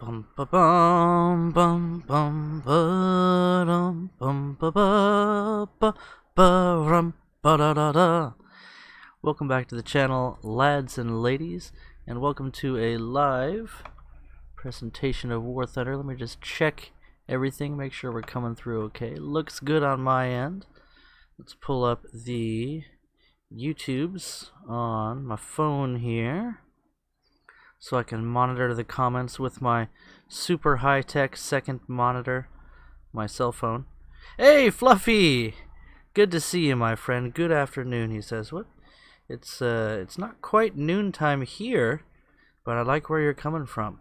Bum ba bum bum bum ba dum bum ba ba ba ba rum ba da da da. Welcome back to the channel, lads and ladies, and welcome to a live presentation of War Thunder. Let me just check everything, make sure we're coming through okay. Looks good on my end. Let's pull up the YouTubes on my phone here, so I can monitor the comments with my super high-tech second monitor, my cell phone. Hey, Fluffy! Good to see you, my friend. Good afternoon, he says. What? It's not quite noontime here, but I like where you're coming from.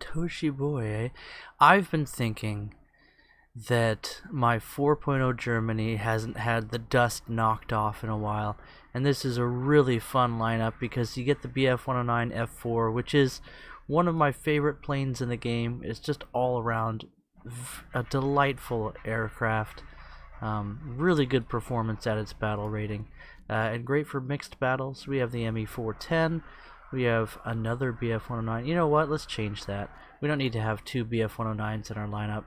Toshi boy, eh? I've been thinking that my 4.0 Germany hasn't had the dust knocked off in a while, and this is a really fun lineup because you get the BF-109 F4, which is one of my favorite planes in the game. It's just all around a delightful aircraft, really good performance at its battle rating, and great for mixed battles. We have the ME-410, we have another BF-109. You know what, let's change that. We don't need to have two BF-109s in our lineup.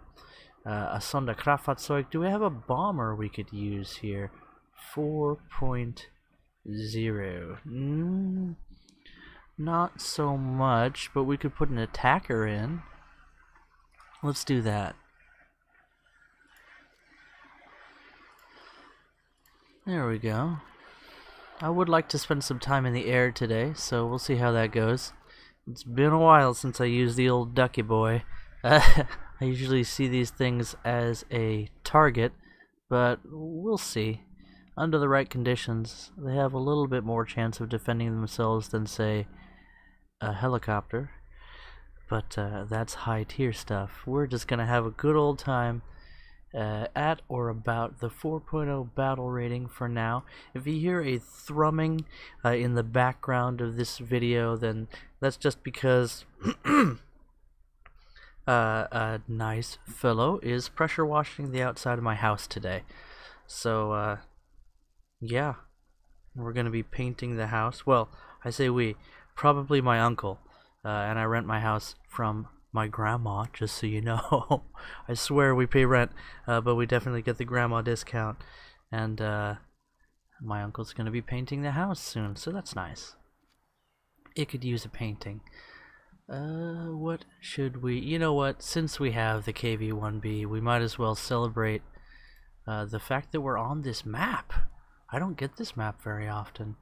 A Sonderkraftfahrzeug. Do we have a bomber we could use here? 4.0. Not so much, but we could put an attacker in. Let's do that. There we go. I would like to spend some time in the air today, so we'll see how that goes. It's been a while since I used the old ducky boy. I usually see these things as a target, but we'll see. Under the right conditions, they have a little bit more chance of defending themselves than, say, a helicopter. But that's high tier stuff. We're just going to have a good old time at or about the 4.0 battle rating for now. If you hear a thrumming in the background of this video, then that's just because a nice fellow is pressure washing the outside of my house today. So, yeah, we're going to be painting the house. Well, I say we, probably my uncle, and I rent my house from my grandma, just so you know. I swear we pay rent, but we definitely get the grandma discount, and my uncle's going to be painting the house soon, so that's nice. It could use a painting. What should we... You know what? Since we have the KV-1B, we might as well celebrate the fact that we're on this map. I don't get this map very often.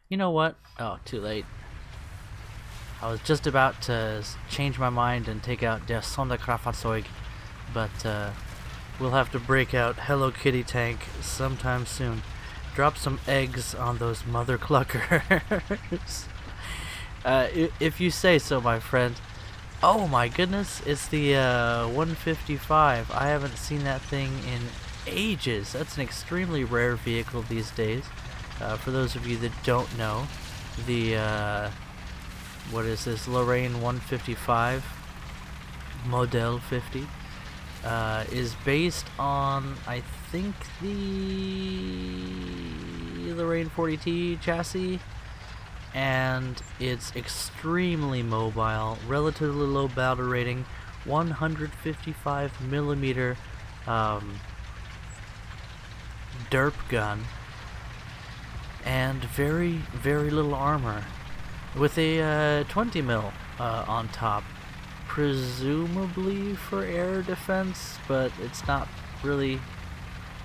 You know what? Oh, too late. I was just about to change my mind and take out Der Sonderkraftfahrzeug, but we'll have to break out Hello Kitty tank sometime soon. Drop some eggs on those mother cluckers. If you say so, my friend. Oh my goodness, it's the 155. I haven't seen that thing in ages. That's an extremely rare vehicle these days. For those of you that don't know, the what is this, Lorraine 155 Model 50 is based on, I think, the Lorraine 40T chassis. And it's extremely mobile, relatively low battle rating, 155 millimeter derp gun, and very, very little armor, with a 20 mil on top, presumably for air defense, but it's not really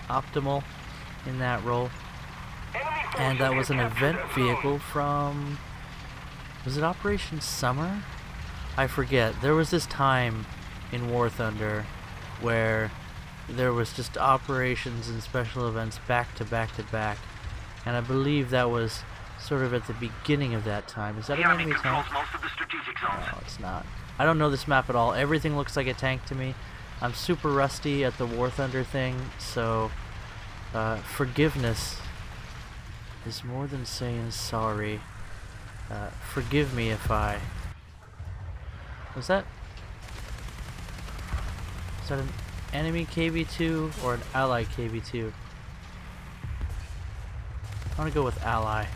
optimal in that role. And that was an event vehicle from, was it Operation Summer? I forget. There was this time in War Thunder where there was just operations and special events back to back to back, and I believe that was sort of at the beginning of that time. Is that an enemy tank? No, it's not. I don't know this map at all. Everything looks like a tank to me. I'm super rusty at the War Thunder thing, so forgiveness is more than saying sorry. Forgive me if I... Was that an enemy KV-2 or an ally KV-2? I want to go with ally.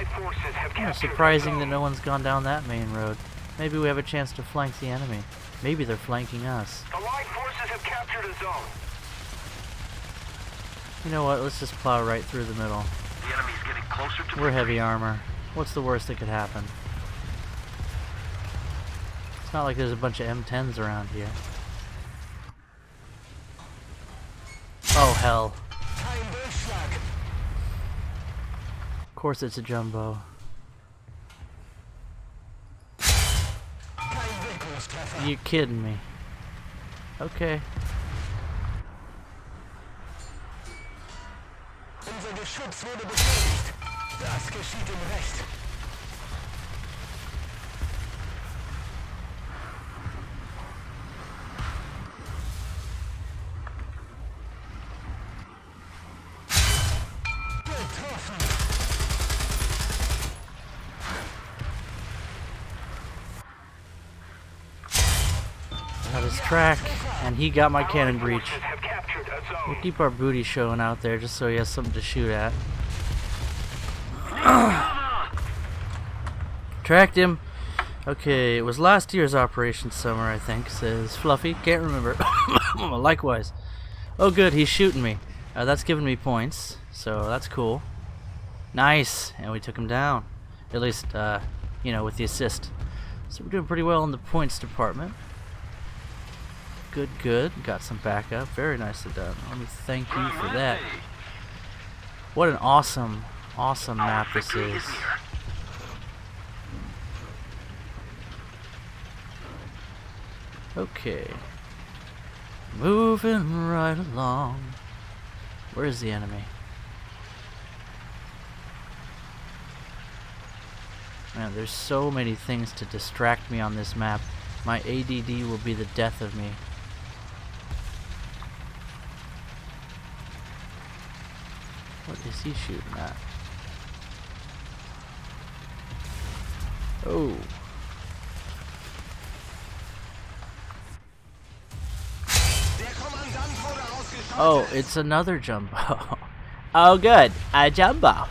Allied forces have captured surprising that the no one's gone down that main road. Maybe we have a chance to flank the enemy. Maybe they're flanking us. Allied forces have captured a zone. You know what? Let's just plow right through the middle. The enemy's getting closer to We're heavy armor. What's the worst that could happen? It's not like there's a bunch of M10s around here. Oh hell. Of course it's a jumbo. You kidding me? Okay. Unser Geschütz wurde beschädigt. Das geschieht im Recht. Got his track, and he got my cannon breach. We'll keep our booty showing out there just so he has something to shoot at. Tracked him. Okay, it was last year's Operation Summer, I think, says Fluffy. Can't remember. Likewise. Oh good, he's shooting me. That's giving me points, so that's cool. Nice, and we took him down. At least, you know, with the assist. So we're doing pretty well in the points department. Good, good. Got some backup. Very nicely done. Let me thank you for that. What an awesome, awesome map this is. Okay. Moving right along. Where's the enemy? Man, there's so many things to distract me on this map. My ADD will be the death of me. What is he shooting at? Oh. Oh, it's another jumbo. Oh good, a jumbo.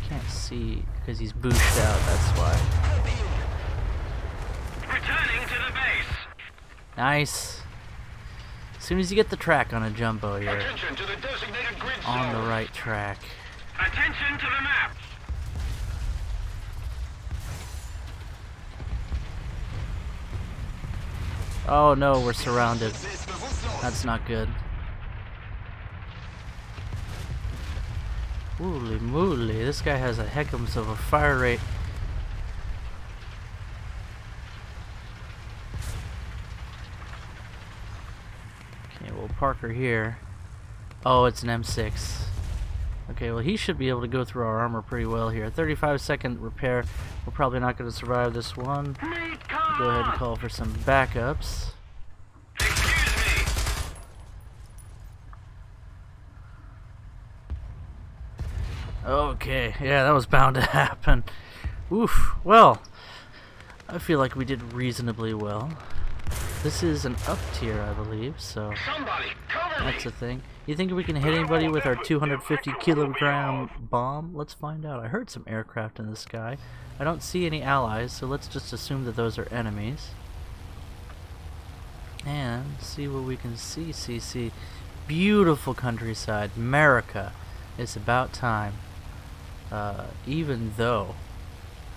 Can't see because he's boosted out, that's why. Returning to the base. Nice. As soon as you get the track on a jumbo, you're Attention to the designated grid on zone. the right track. Attention to the map. Oh no, we're surrounded. That's not good. Holy moly, this guy has a heckums of a fire rate. Okay, we'll park her here. Oh, it's an M6. Okay, well he should be able to go through our armor pretty well here. 35-second repair. We're probably not going to survive this one. Go ahead and call for some backups. Excuse me. Okay, yeah, that was bound to happen. Oof, well, I feel like we did reasonably well. This is an up tier, I believe, so Somebody cover that's a thing. You think we can hit anybody with our 250 kilogram bomb? Let's find out. I heard some aircraft in the sky. I don't see any allies, so let's just assume that those are enemies. And see what we can see. Beautiful countryside. America. It's about time. Even though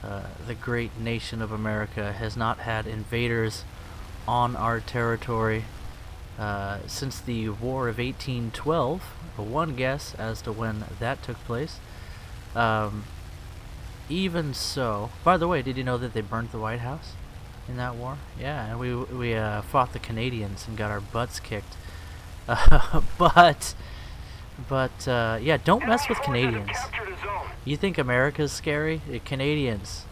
the great nation of America has not had invaders on our territory since the War of 1812. One guess as to when that took place. Even so, by the way, did you know that they burned the White House in that war? Yeah, and we fought the Canadians and got our butts kicked. But yeah, don't mess with Canadians. You think America's scary? Canadians,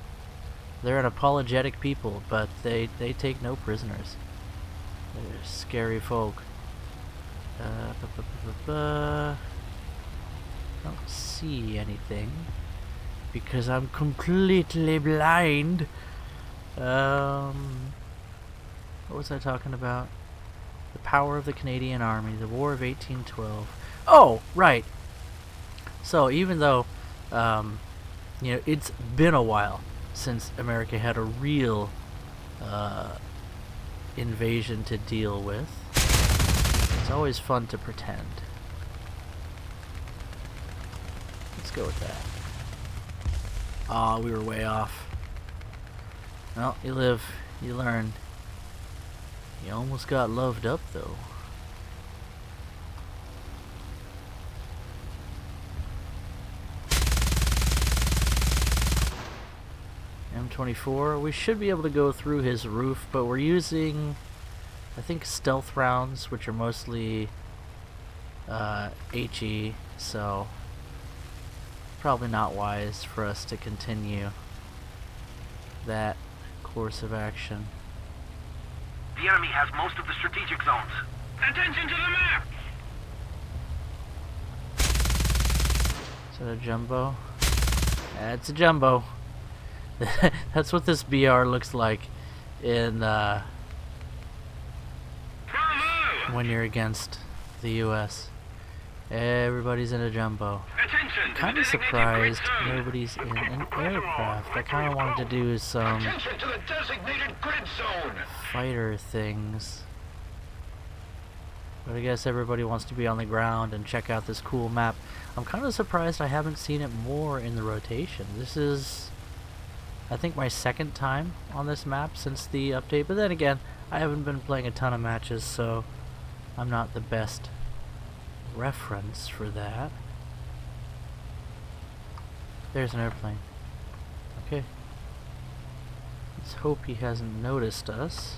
they're an apologetic people, but they take no prisoners. They're scary folk. Don't see anything because I'm completely blind. What was I talking about? The power of the Canadian Army, the War of 1812. Oh, right. So even though, you know, it's been a while since America had a real invasion to deal with, it's always fun to pretend. Let's go with that. Aw, we were way off. Well, you live, you learn. You almost got loved up, though. M24, we should be able to go through his roof, but we're using, I think, stealth rounds, which are mostly HE, so probably not wise for us to continue that course of action. The enemy has most of the strategic zones. Attention to the map! Is that a jumbo? It's a jumbo. That's what this BR looks like in when you're against the US. Everybody's in a jumbo. Kind of surprised nobody's in an aircraft. I kind of wanted to do some fighter things. But I guess everybody wants to be on the ground and check out this cool map. I'm kind of surprised I haven't seen it more in the rotation. This is, I think, my second time on this map since the update. But then again, I haven't been playing a ton of matches, so I'm not the best reference for that. There's an airplane. Okay. Let's hope he hasn't noticed us.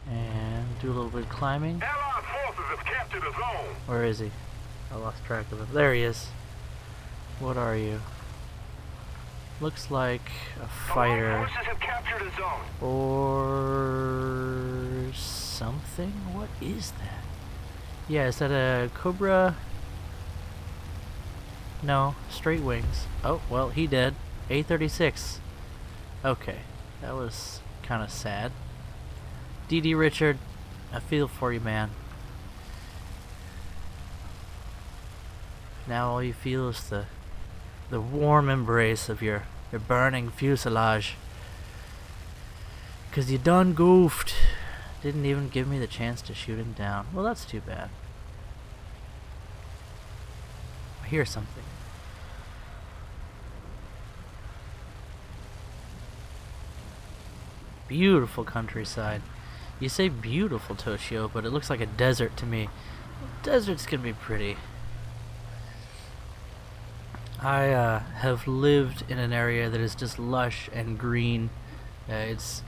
And do a little bit of climbing. Allied forces have captured a zone. Where is he? I lost track of him. There he is. What are you? Looks like a fighter. Allied forces have captured a zone. Or something? What is that? Yeah, is that a Cobra? No, straight wings. Oh, well, he did. A36. Okay, that was kind of sad. DD Richard, I feel for you, man. Now all you feel is the warm embrace of your burning fuselage. 'Cause you done goofed. Didn't even give me the chance to shoot him down. Well, that's too bad. I hear something. Beautiful countryside. You say beautiful, Toshio, but it looks like a desert to me. Deserts can be pretty. I have lived in an area that is just lush and green. It's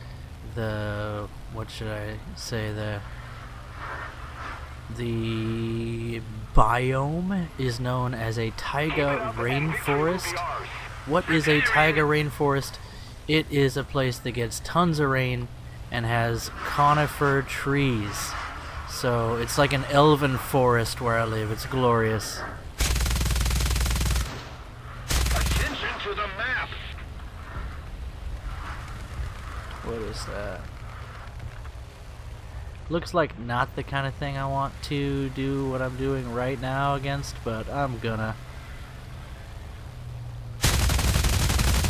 the, what should I say, the biome is known as a taiga rainforest. What is a taiga rainforest? It is a place that gets tons of rain and has conifer trees. So it's like an elven forest where I live. It's glorious. Attention to the map. What is that? Looks like not the kind of thing I want to do what I'm doing right now against, but I'm gonna.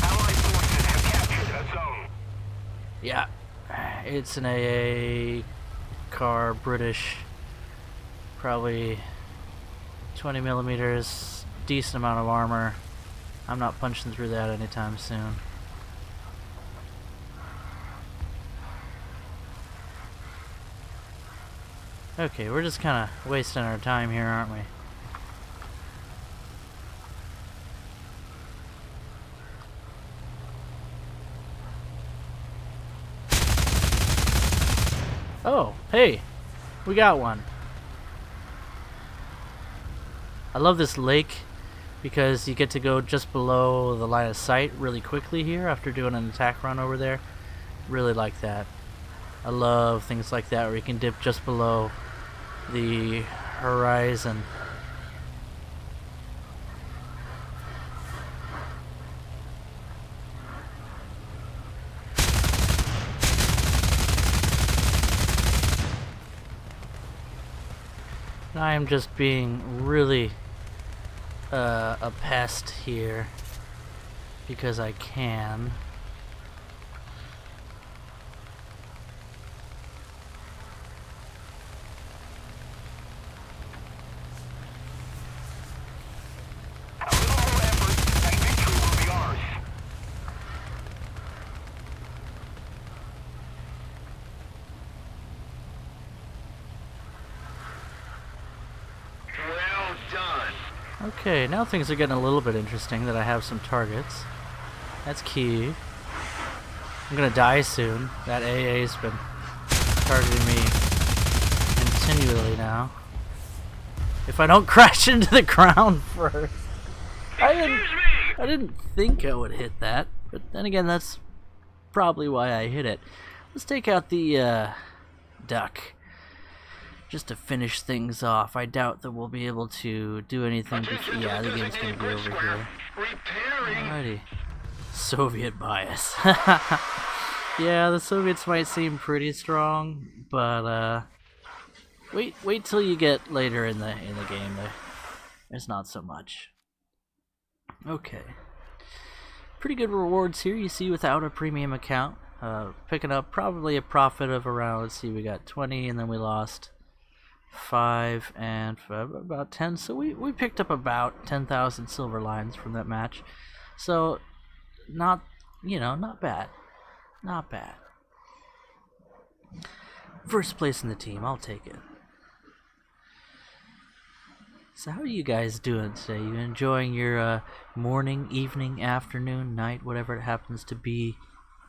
Allied forces have captured a zone. Yeah, it's an AA car, British, probably 20 millimeters, decent amount of armor. I'm not punching through that anytime soon. Okay, we're just kind of wasting our time here, aren't we? Oh, hey, we got one. I love this lake because you get to go just below the line of sight really quickly here after doing an attack run over there. Really like that. I love things like that where you can dip just below the horizon. I am just being really a pest here because I can. Okay, now things are getting a little bit interesting that I have some targets. That's key. I'm gonna die soon. That AA's been targeting me continually now. If I don't crash into the ground first. I didn't think I would hit that, but then again, that's probably why I hit it. Let's take out the duck. Just to finish things off. I doubt that we'll be able to do anything. Yeah, the game's gonna be over here. Alrighty. Soviet bias. Yeah, the Soviets might seem pretty strong, but wait till you get later in the game. There's not so much. Okay. Pretty good rewards here. You see, without a premium account, picking up probably a profit of around. Let's see, we got 20, and then we lost 5 and about 10, so we picked up about 10,000 silver lines from that match. So not bad. Not bad. First place in the team, I'll take it. So how are you guys doing today? You enjoying your morning, evening, afternoon, night, whatever it happens to be?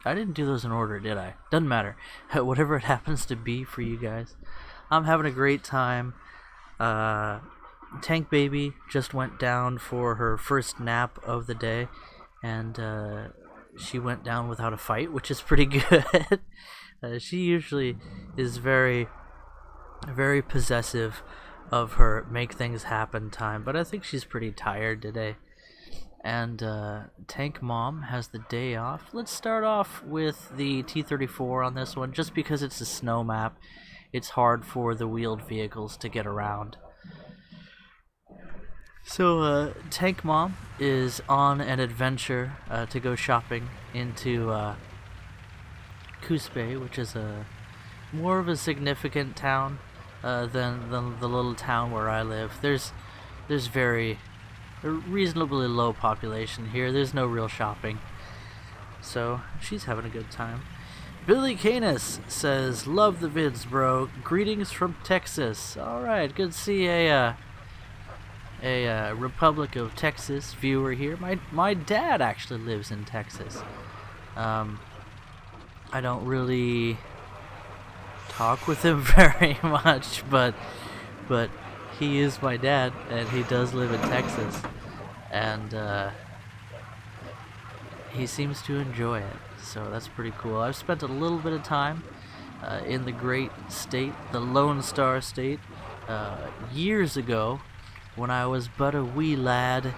I didn't do those in order, did I? Doesn't matter. Whatever it happens to be for you guys. I'm having a great time. Tank Baby just went down for her first nap of the day, and she went down without a fight, which is pretty good. She usually is very, very possessive of her make things happen time, but I think she's pretty tired today. And Tank Mom has the day off. Let's start off with the T-34 on this one, just because it's a snow map. It's hard for the wheeled vehicles to get around. So Tank Mom is on an adventure to go shopping into Kuspe, which is more of a significant town than the little town where I live. There's a reasonably low population here. There's no real shopping. So she's having a good time. Billy Canis says, "Love the vids, bro. Greetings from Texas." All right, good to see a Republic of Texas viewer here. My dad actually lives in Texas. I don't really talk with him very much, but he is my dad, and he does live in Texas, and he seems to enjoy it. So that's pretty cool. I've spent a little bit of time in the great state, the Lone Star State, years ago when I was but a wee lad,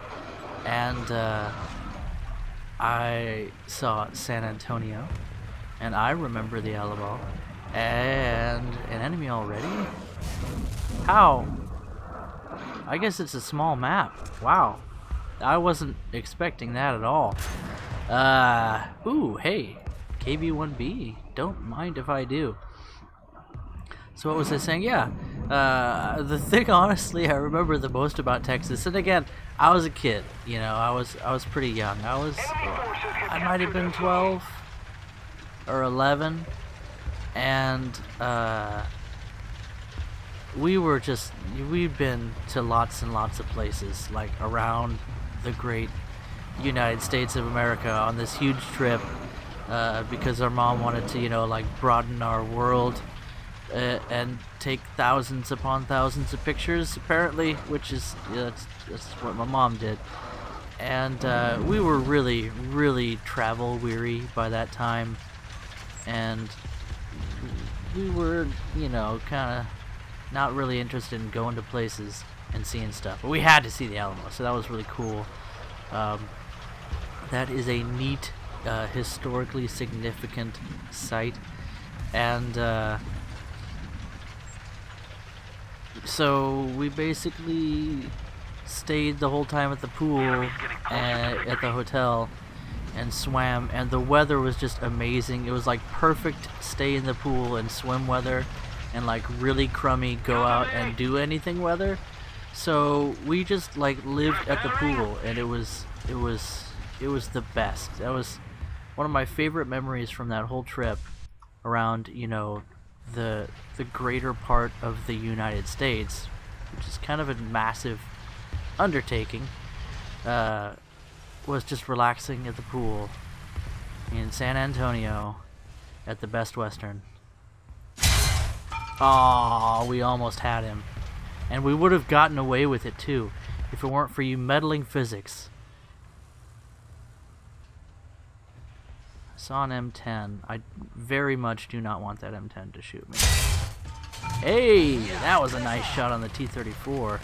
and I saw San Antonio, and I remember the Alamo, and an enemy already? How? I guess it's a small map. Wow. I wasn't expecting that at all. Ooh, hey, KB1B, don't mind if I do. So what was I saying? Yeah, the thing, honestly, I remember the most about Texas, and again, I was a kid, you know, I was pretty young. I might have been 12 or 11, and we'd been to lots and lots of places, like around the great United States of America on this huge trip, because our mom wanted to, you know, like broaden our world and take thousands upon thousands of pictures, apparently, which is, yeah, that's what my mom did. And we were really, really travel weary by that time, and we were, you know, kind of not really interested in going to places and seeing stuff, but we had to see the Alamo, so that was really cool. That is a neat, historically significant site, and so we basically stayed the whole time at the pool and at the hotel and swam, and the weather was just amazing. It was like perfect stay in the pool and swim weather, and like really crummy go out and do anything weather. So we just like lived at the pool, and it was the best. That was one of my favorite memories from that whole trip around, you know, the greater part of the United States, which is kind of a massive undertaking. Was just relaxing at the pool in San Antonio at the Best Western. Aw, we almost had him. And we would have gotten away with it too if it weren't for you meddling physics. I saw an M10. I very much do not want that M10 to shoot me. Hey, that was a nice shot on the T-34.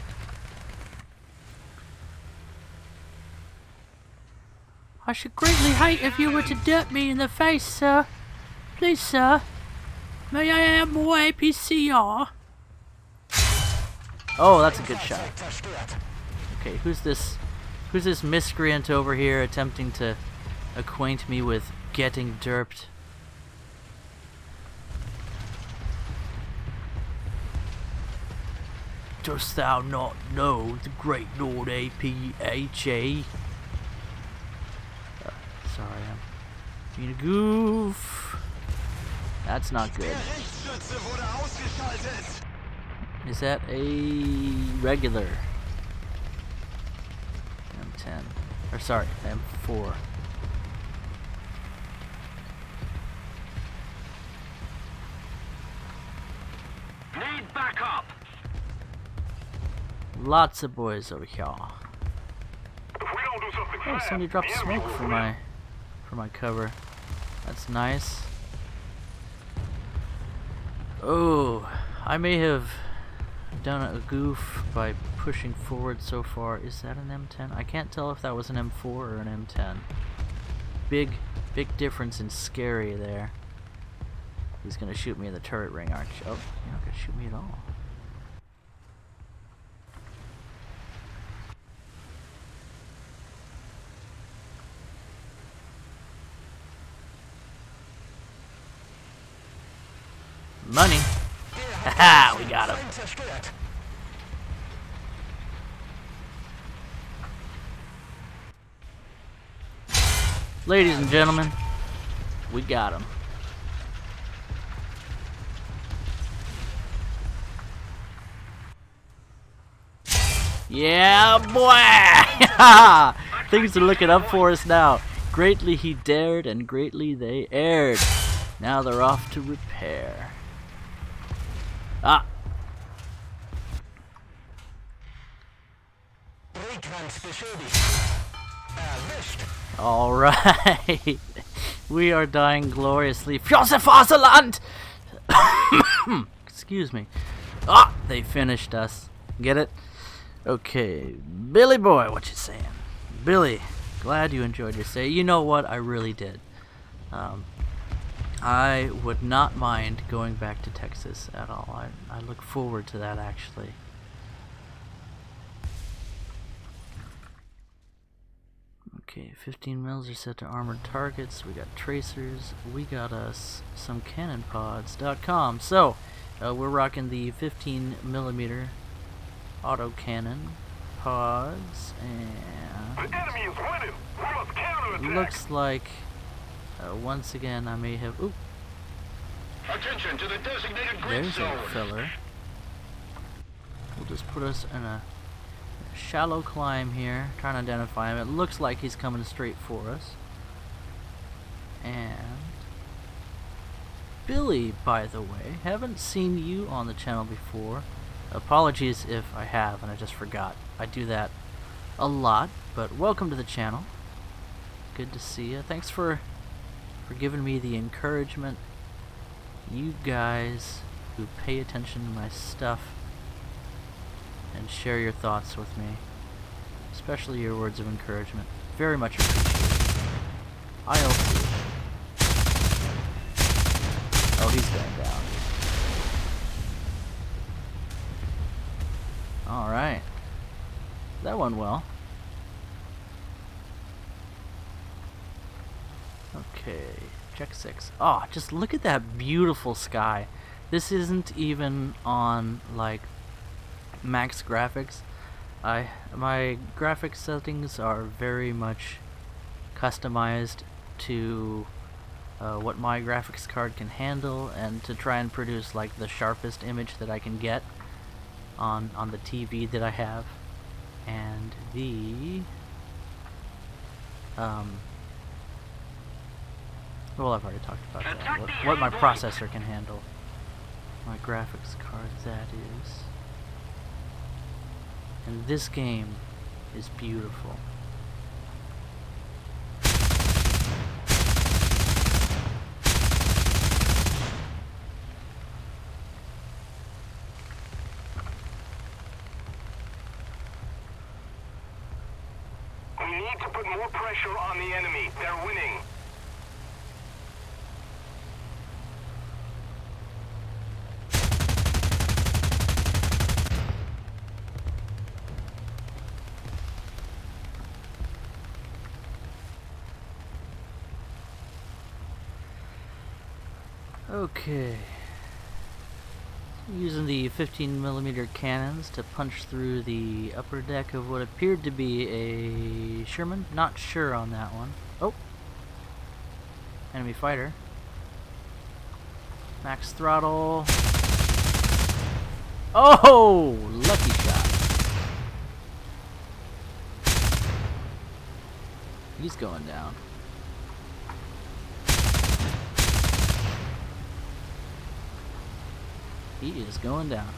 I should greatly hate if you were to dirt me in the face, sir. Please, sir. May I have more APCR? Oh, that's a good shot. Okay, who's this miscreant over here attempting to acquaint me with getting derped? Dost thou not know the great Lord APHA? Sorry, I'm being a goof. That's not good. Is that a regular M10? Or sorry, M4. Need backup. Lots of boys over here. If we don't do something Oh, fast, somebody dropped the enemy smoke will for win. my cover. That's nice. Oh, I may have done a goof by pushing forward so far. Is that an M10? I can't tell if that was an M4 or an M10. Big difference in scary there. He's gonna shoot me in the turret ring, aren't you? Oh, you're not gonna shoot me at all. Money. Haha, we got him. Ladies and gentlemen, we got him. Yeah, boy! Things are looking up for us now. Greatly he dared and greatly they erred. Now they're off to repair. Ah! Alright. We are dying gloriously. Fjossefaserland! Excuse me. Ah! They finished us. Get it? Okay. Billy boy, what you saying? Billy, glad you enjoyed your stay. You know what? I really did. I would not mind going back to Texas at all. I look forward to that, actually. Okay, 15 mils are set to armored targets. We got tracers. We got us some cannonpods.com. So, we're rocking the 15mm autocannon pods, and The enemy is winning. We must counterattack. looks like once again I may have. Oop, Attention to the designated grid there's a zone. filler. We'll just put us in a shallow climb here, trying to identify him. It looks like he's coming straight for us. And Billy, by the way, haven't seen you on the channel before. Apologies if I have and I just forgot. I do that a lot, but welcome to the channel. Good to see you. Thanks for giving me the encouragement. You guys who pay attention to my stuff and share your thoughts with me, especially your words of encouragement, very much appreciated. I also. Oh, he's going down. Alright. That went well. Okay, check 6. Oh, just look at that beautiful sky. This isn't even on like max graphics. My graphics settings are very much customized to what my graphics card can handle, and to try and produce like the sharpest image that I can get on the TV that I have. And the well, I've already talked about that. What my processor can handle. My graphics card, that is. And this game is beautiful. We need to put more pressure on the enemy. They're winning. Okay. Using the 15mm cannons to punch through the upper deck of what appeared to be a Sherman. Not sure on that one. Oh! Enemy fighter. Max throttle. Oh! Lucky shot. He's going down. He is going down.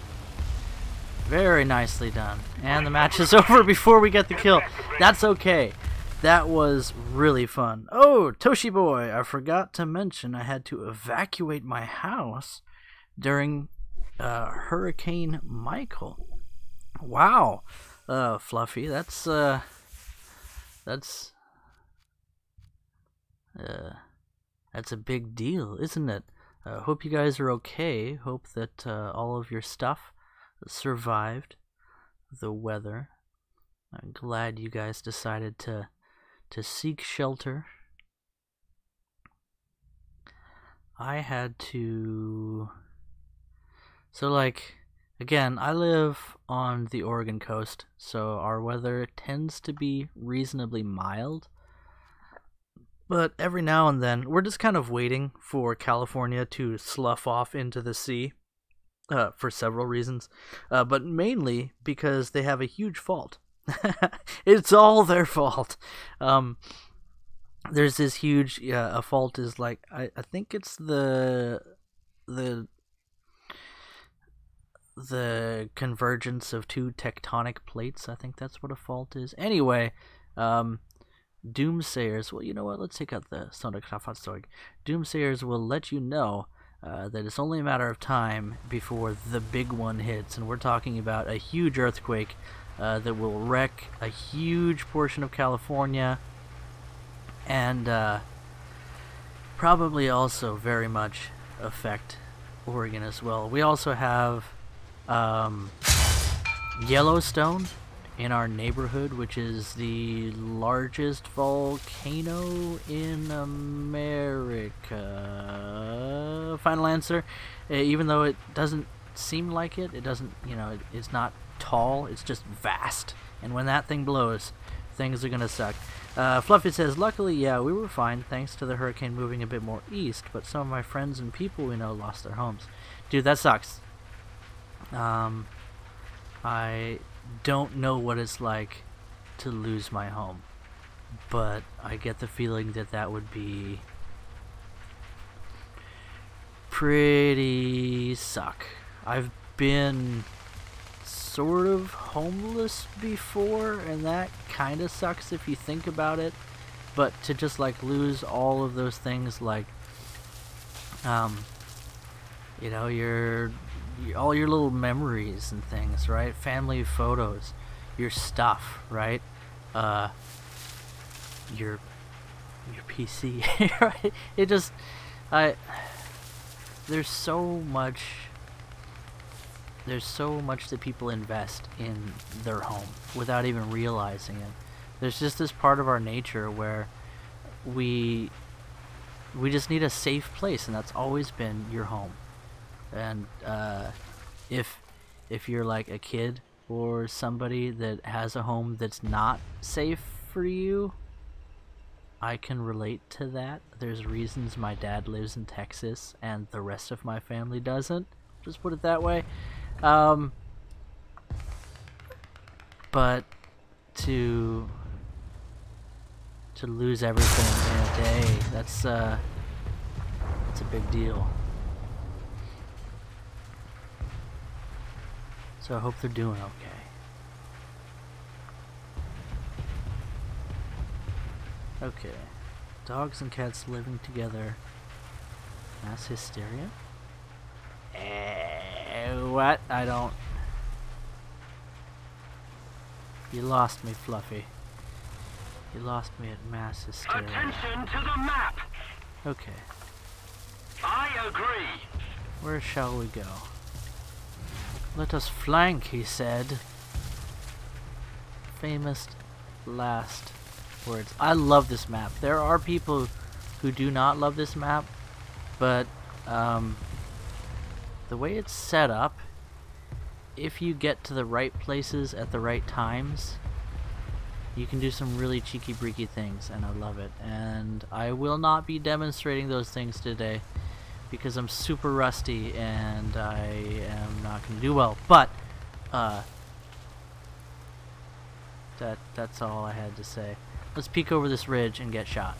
Very nicely done. And the match is over before we get the kill. That's okay. That was really fun. Oh, Toshi boy, I forgot to mention I had to evacuate my house during Hurricane Michael. Wow. Fluffy, that's a big deal, isn't it? Hope you guys are okay. Hope that all of your stuff survived the weather. I'm glad you guys decided to seek shelter. I had to... So, like, again, I live on the Oregon coast, so our weather tends to be reasonably mild. But every now and then, we're just kind of waiting for California to slough off into the sea for several reasons. But mainly because they have a huge fault. It's all their fault. There's this huge... a fault is like... I think it's the convergence of two tectonic plates. I think that's what a fault is. Anyway... Doomsayers, well, you know what, let's take out the Sonderkraftfahrzeug. Doomsayers will let you know that it's only a matter of time before the big one hits, and we're talking about a huge earthquake that will wreck a huge portion of California, and probably also very much affect Oregon as well. We also have Yellowstone in our neighborhood, which is the largest volcano in America. Final answer. Even though it doesn't seem like it, it doesn't, you know, it's not tall, it's just vast. And when that thing blows, things are gonna suck. Fluffy says, luckily, yeah, we were fine thanks to the hurricane moving a bit more east, but some of my friends and people we know lost their homes. Dude, that sucks. I don't know what it's like to lose my home, but I get the feeling that that would be pretty suck. I've been sort of homeless before, and that kind of sucks if you think about it, but to just like lose all of those things, like you know, all your little memories and things, right? Family photos, your stuff, right? Your PC, right? It just, there's so much there's so much that people invest in their home without even realizing it. There's just this part of our nature where we just need a safe place, and that's always been your home. And if you're like a kid or somebody that has a home that's not safe for you, I can relate to that. There's reasons my dad lives in Texas and the rest of my family doesn't. Just put it that way. But to lose everything in a day, that's a big deal. So I hope they're doing okay. Okay. Dogs and cats living together. Mass hysteria? What? I don't... You lost me, Fluffy. You lost me at mass hysteria. Attention to the map! Okay. I agree. Where shall we go? Let us flank, he said. Famous last words. I love this map. There are people who do not love this map, but the way it's set up, if you get to the right places at the right times, you can do some really cheeky-breaky things, and I love it. And I will not be demonstrating those things today because I'm super rusty and I am not going to do well. But that's all I had to say. Let's peek over this ridge and get shot.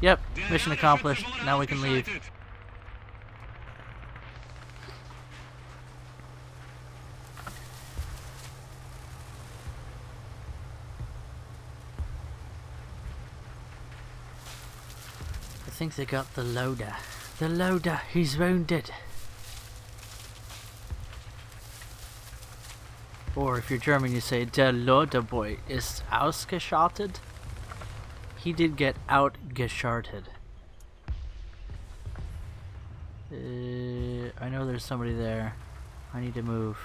Yep, mission accomplished. Now we can leave. I think they got the loader. The loader, he's wounded. Or if you're German, you say, der Loaderboy ist ausgeschaltet. He did get outgescharted. I know there's somebody there. I need to move.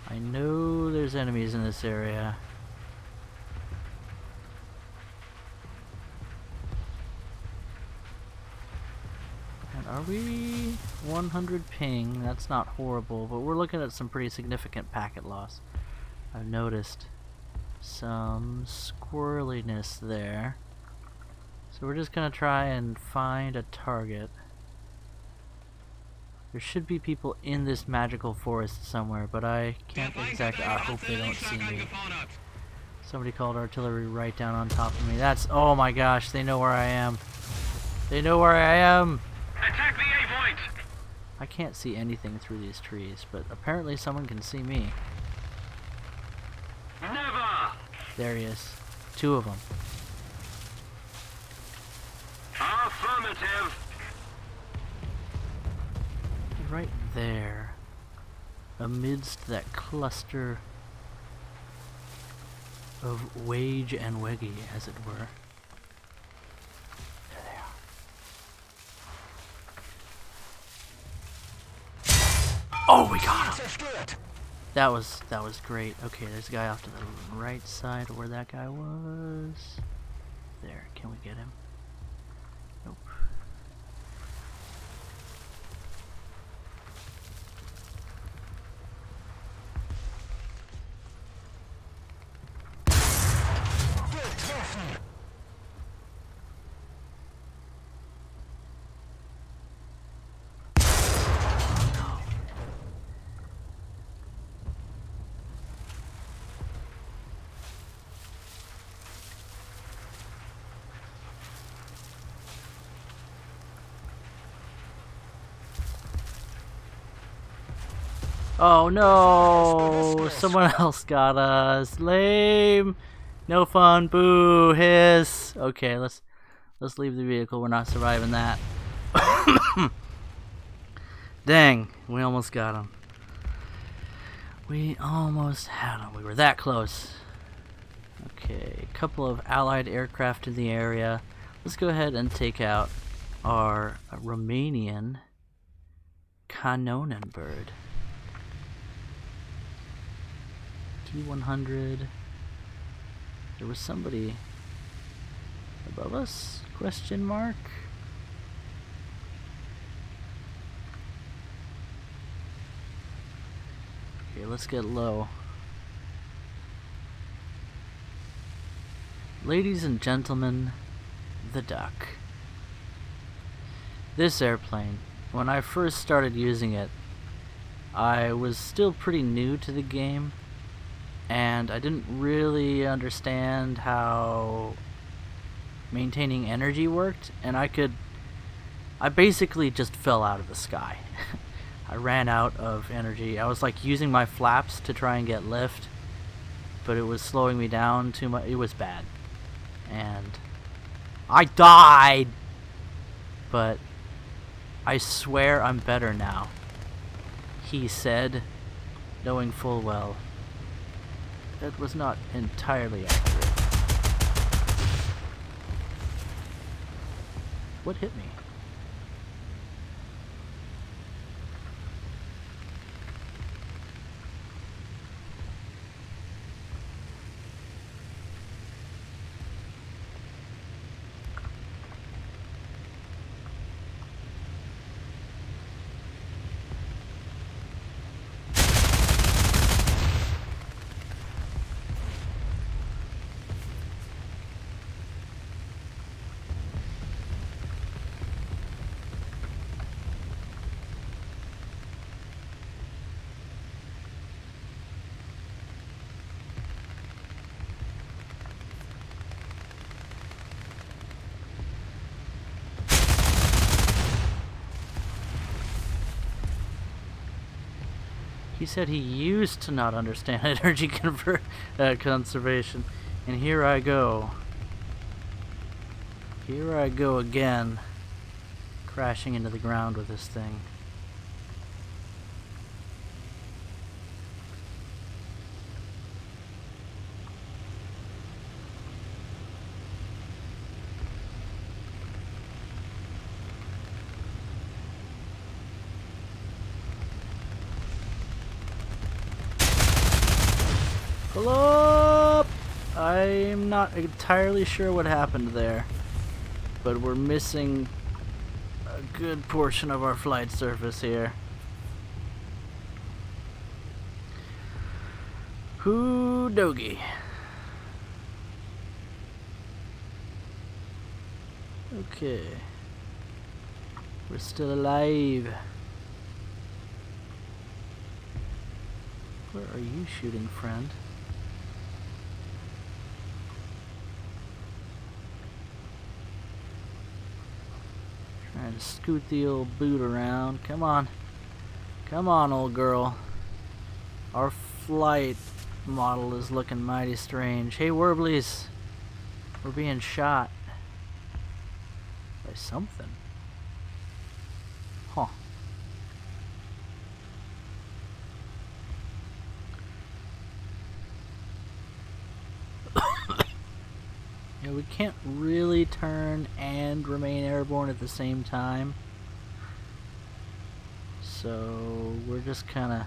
I know there's enemies in this area. And are we 100 ping? That's not horrible, but we're looking at some pretty significant packet loss. I've noticed some squirreliness there. So we're just gonna try and find a target. There should be people in this magical forest somewhere, but I can't exactly... I hope they don't see me. Somebody called artillery right down on top of me. That's... Oh my gosh, they know where I am. They know where I am! Attack the A point! I can't see anything through these trees, but apparently someone can see me. Never! There he is. Two of them. Affirmative! Right there, amidst that cluster of wage and weggy, as it were. There they are. Oh, we got him! That was great. Okay, there's a guy off to the right side of where that guy was. There, can we get him? Nope. Oh no! Someone else got us. Lame. No fun. Boo. Hiss. Okay, let's leave the vehicle. We're not surviving that. Dang, we almost got him. We almost had him. We were that close. Okay, a couple of allied aircraft in the area. Let's go ahead and take out our Romanian Kanonenbird. T-100. There was somebody above us? Question mark? Okay, let's get low. Ladies and gentlemen, the Duck. This airplane, when I first started using it, I was still pretty new to the game, and I didn't really understand how maintaining energy worked, and I basically just fell out of the sky. I ran out of energy. I was like using my flaps to try and get lift, but it was slowing me down too much. It was bad. And I died! But I swear I'm better now, he said, knowing full well that was not entirely accurate. What hit me? He said he used to not understand energy conservation, and here I go. Here I go again, crashing into the ground with this thing. Pull up! I'm not entirely sure what happened there, but we're missing a good portion of our flight surface here. Hoo doggy. Okay. We're still alive. Where are you shooting, friend? Trying to scoot the old boot around. Come on. Come on, old girl. Our flight model is looking mighty strange. Hey, Werblies. We're being shot. By something. Huh. Yeah, we can't really turn and remain airborne at the same time. So we're just kind of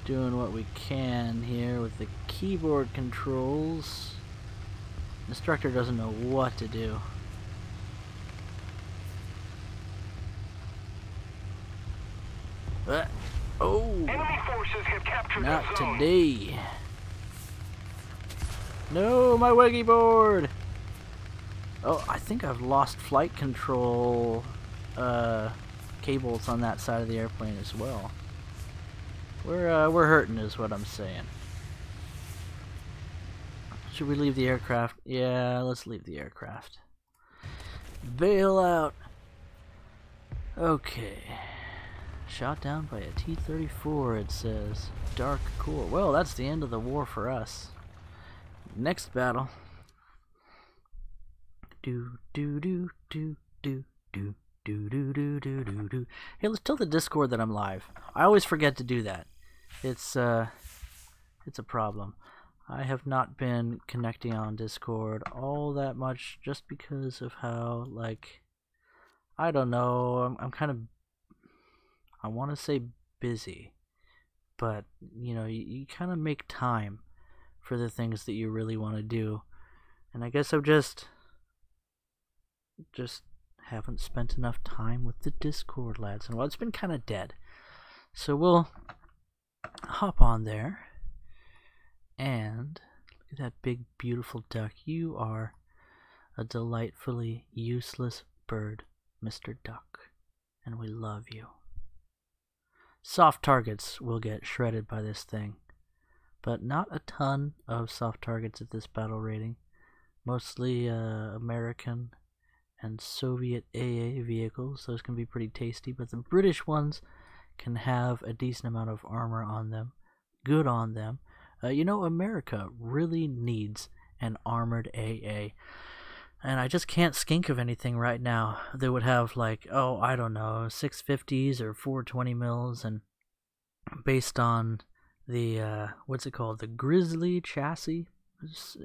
doing what we can here with the keyboard controls. The instructor doesn't know what to do. Oh! Enemy forces have captured Not the zone. today. No, my weggy board! Oh, I think I've lost flight control cables on that side of the airplane as well. We're hurting is what I'm saying. Should we leave the aircraft? Yeah, let's leave the aircraft. Bail out. Okay. Shot down by a T-34, it says. Dark core. Well, that's the end of the war for us. Next battle. Do do do do do do do do do do do do. Hey, let's tell the Discord that I'm live. I always forget to do that. It's a problem. I have not been connecting on Discord all that much just because of how, like, I don't know, I'm kind of, I want to say busy, but, you know, you kind of make time for the things that you really want to do, and I guess I've just haven't spent enough time with the Discord, lads, and well, it's been kind of dead, so we'll hop on there. And look at that big, beautiful duck. You are a delightfully useless bird, Mr. Duck, and we love you. Soft targets will get shredded by this thing, but not a ton of soft targets at this battle rating. Mostly American and Soviet AA vehicles. Those can be pretty tasty, but the British ones can have a decent amount of armor on them. Good on them. You know, America really needs an armored AA. And I just can't skink of anything right now that would have, like, oh, I don't know, 650s or 420 mils, and based on the, what's it called, the Grizzly chassis,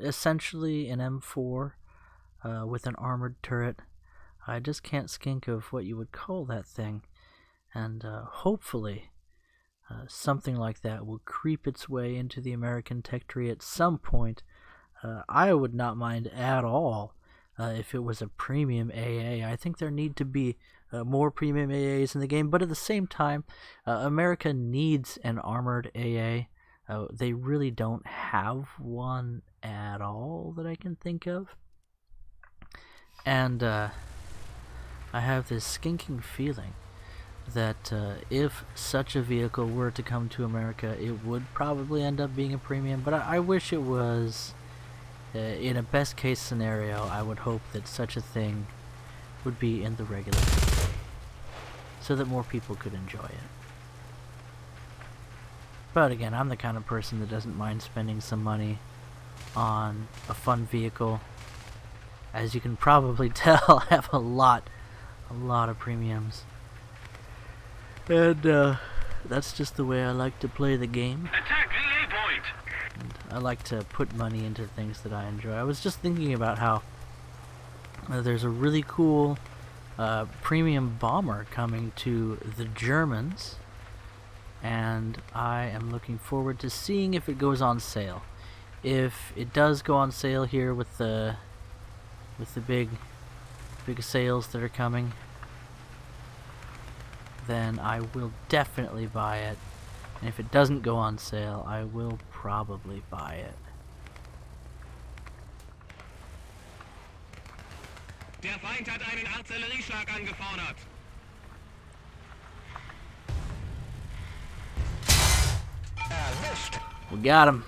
essentially an M4 with an armored turret. I just can't skink of what you would call that thing. And hopefully something like that will creep its way into the American tech tree at some point. I would not mind at all if it was a premium AA. I think there need to be more premium AAs in the game, but at the same time, America needs an armored AA. They really don't have one at all that I can think of. And I have this skinking feeling that if such a vehicle were to come to America, it would probably end up being a premium, but I wish it was. In a best case scenario, I would hope that such a thing would be in the regular, so that more people could enjoy it. But again, I'm the kind of person that doesn't mind spending some money on a fun vehicle. As you can probably tell, I have a lot of premiums. And that's just the way I like to play the game. Attack the A point! And I like to put money into things that I enjoy. I was just thinking about how there's a really cool premium bomber coming to the Germans, and I am looking forward to seeing if it goes on sale. If it does go on sale here with the big sales that are coming, then I will definitely buy it. And if it doesn't go on sale, I will probably buy it. Der Feind hat einen Artillerieschlag angefordert. We got him.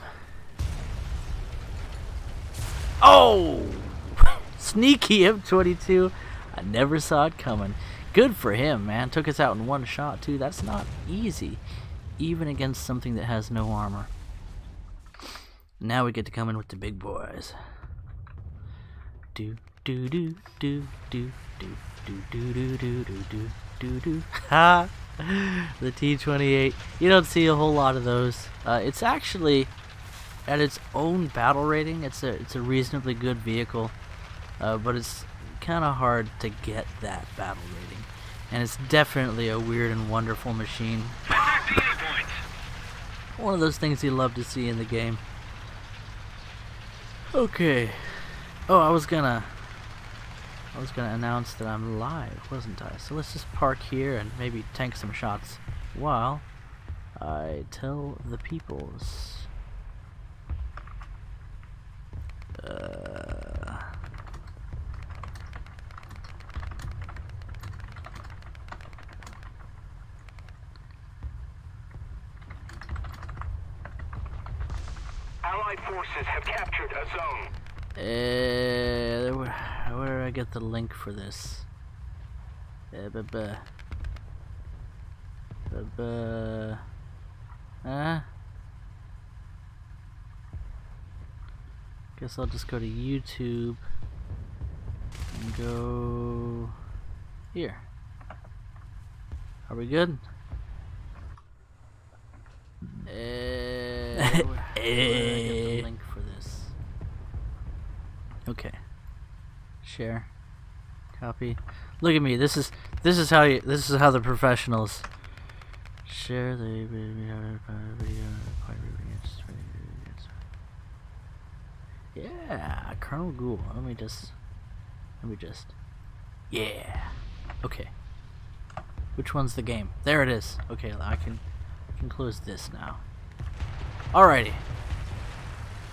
Oh! Sneaky M22. I never saw it coming. Good for him, man. Took us out in one shot, too. That's not easy, even against something that has no armor. Now we get to come in with the big boys. Do do do do do do do do do do do do do. Ha! The T-28. You don't see a whole lot of those. It's actually at its own battle rating. It's a reasonably good vehicle, but it's kind of hard to get that battle rating. And it's definitely a weird and wonderful machine. One of those things you love to see in the game. Okay. Oh, I was gonna announce that I'm live, wasn't I? So let's just park here and maybe tank some shots while I tell the peoples. Allied forces have captured a zone. Where do I get the link for this? Guess I'll just go to YouTube and go here. Are we good? Where do I get the link for Okay. Share. Copy. Look at me. This is how the professionals share the video. Yeah, Colonel Ghoul. Let me just. Yeah. Okay. Which one's the game? There it is. Okay, I can close this now. Alrighty.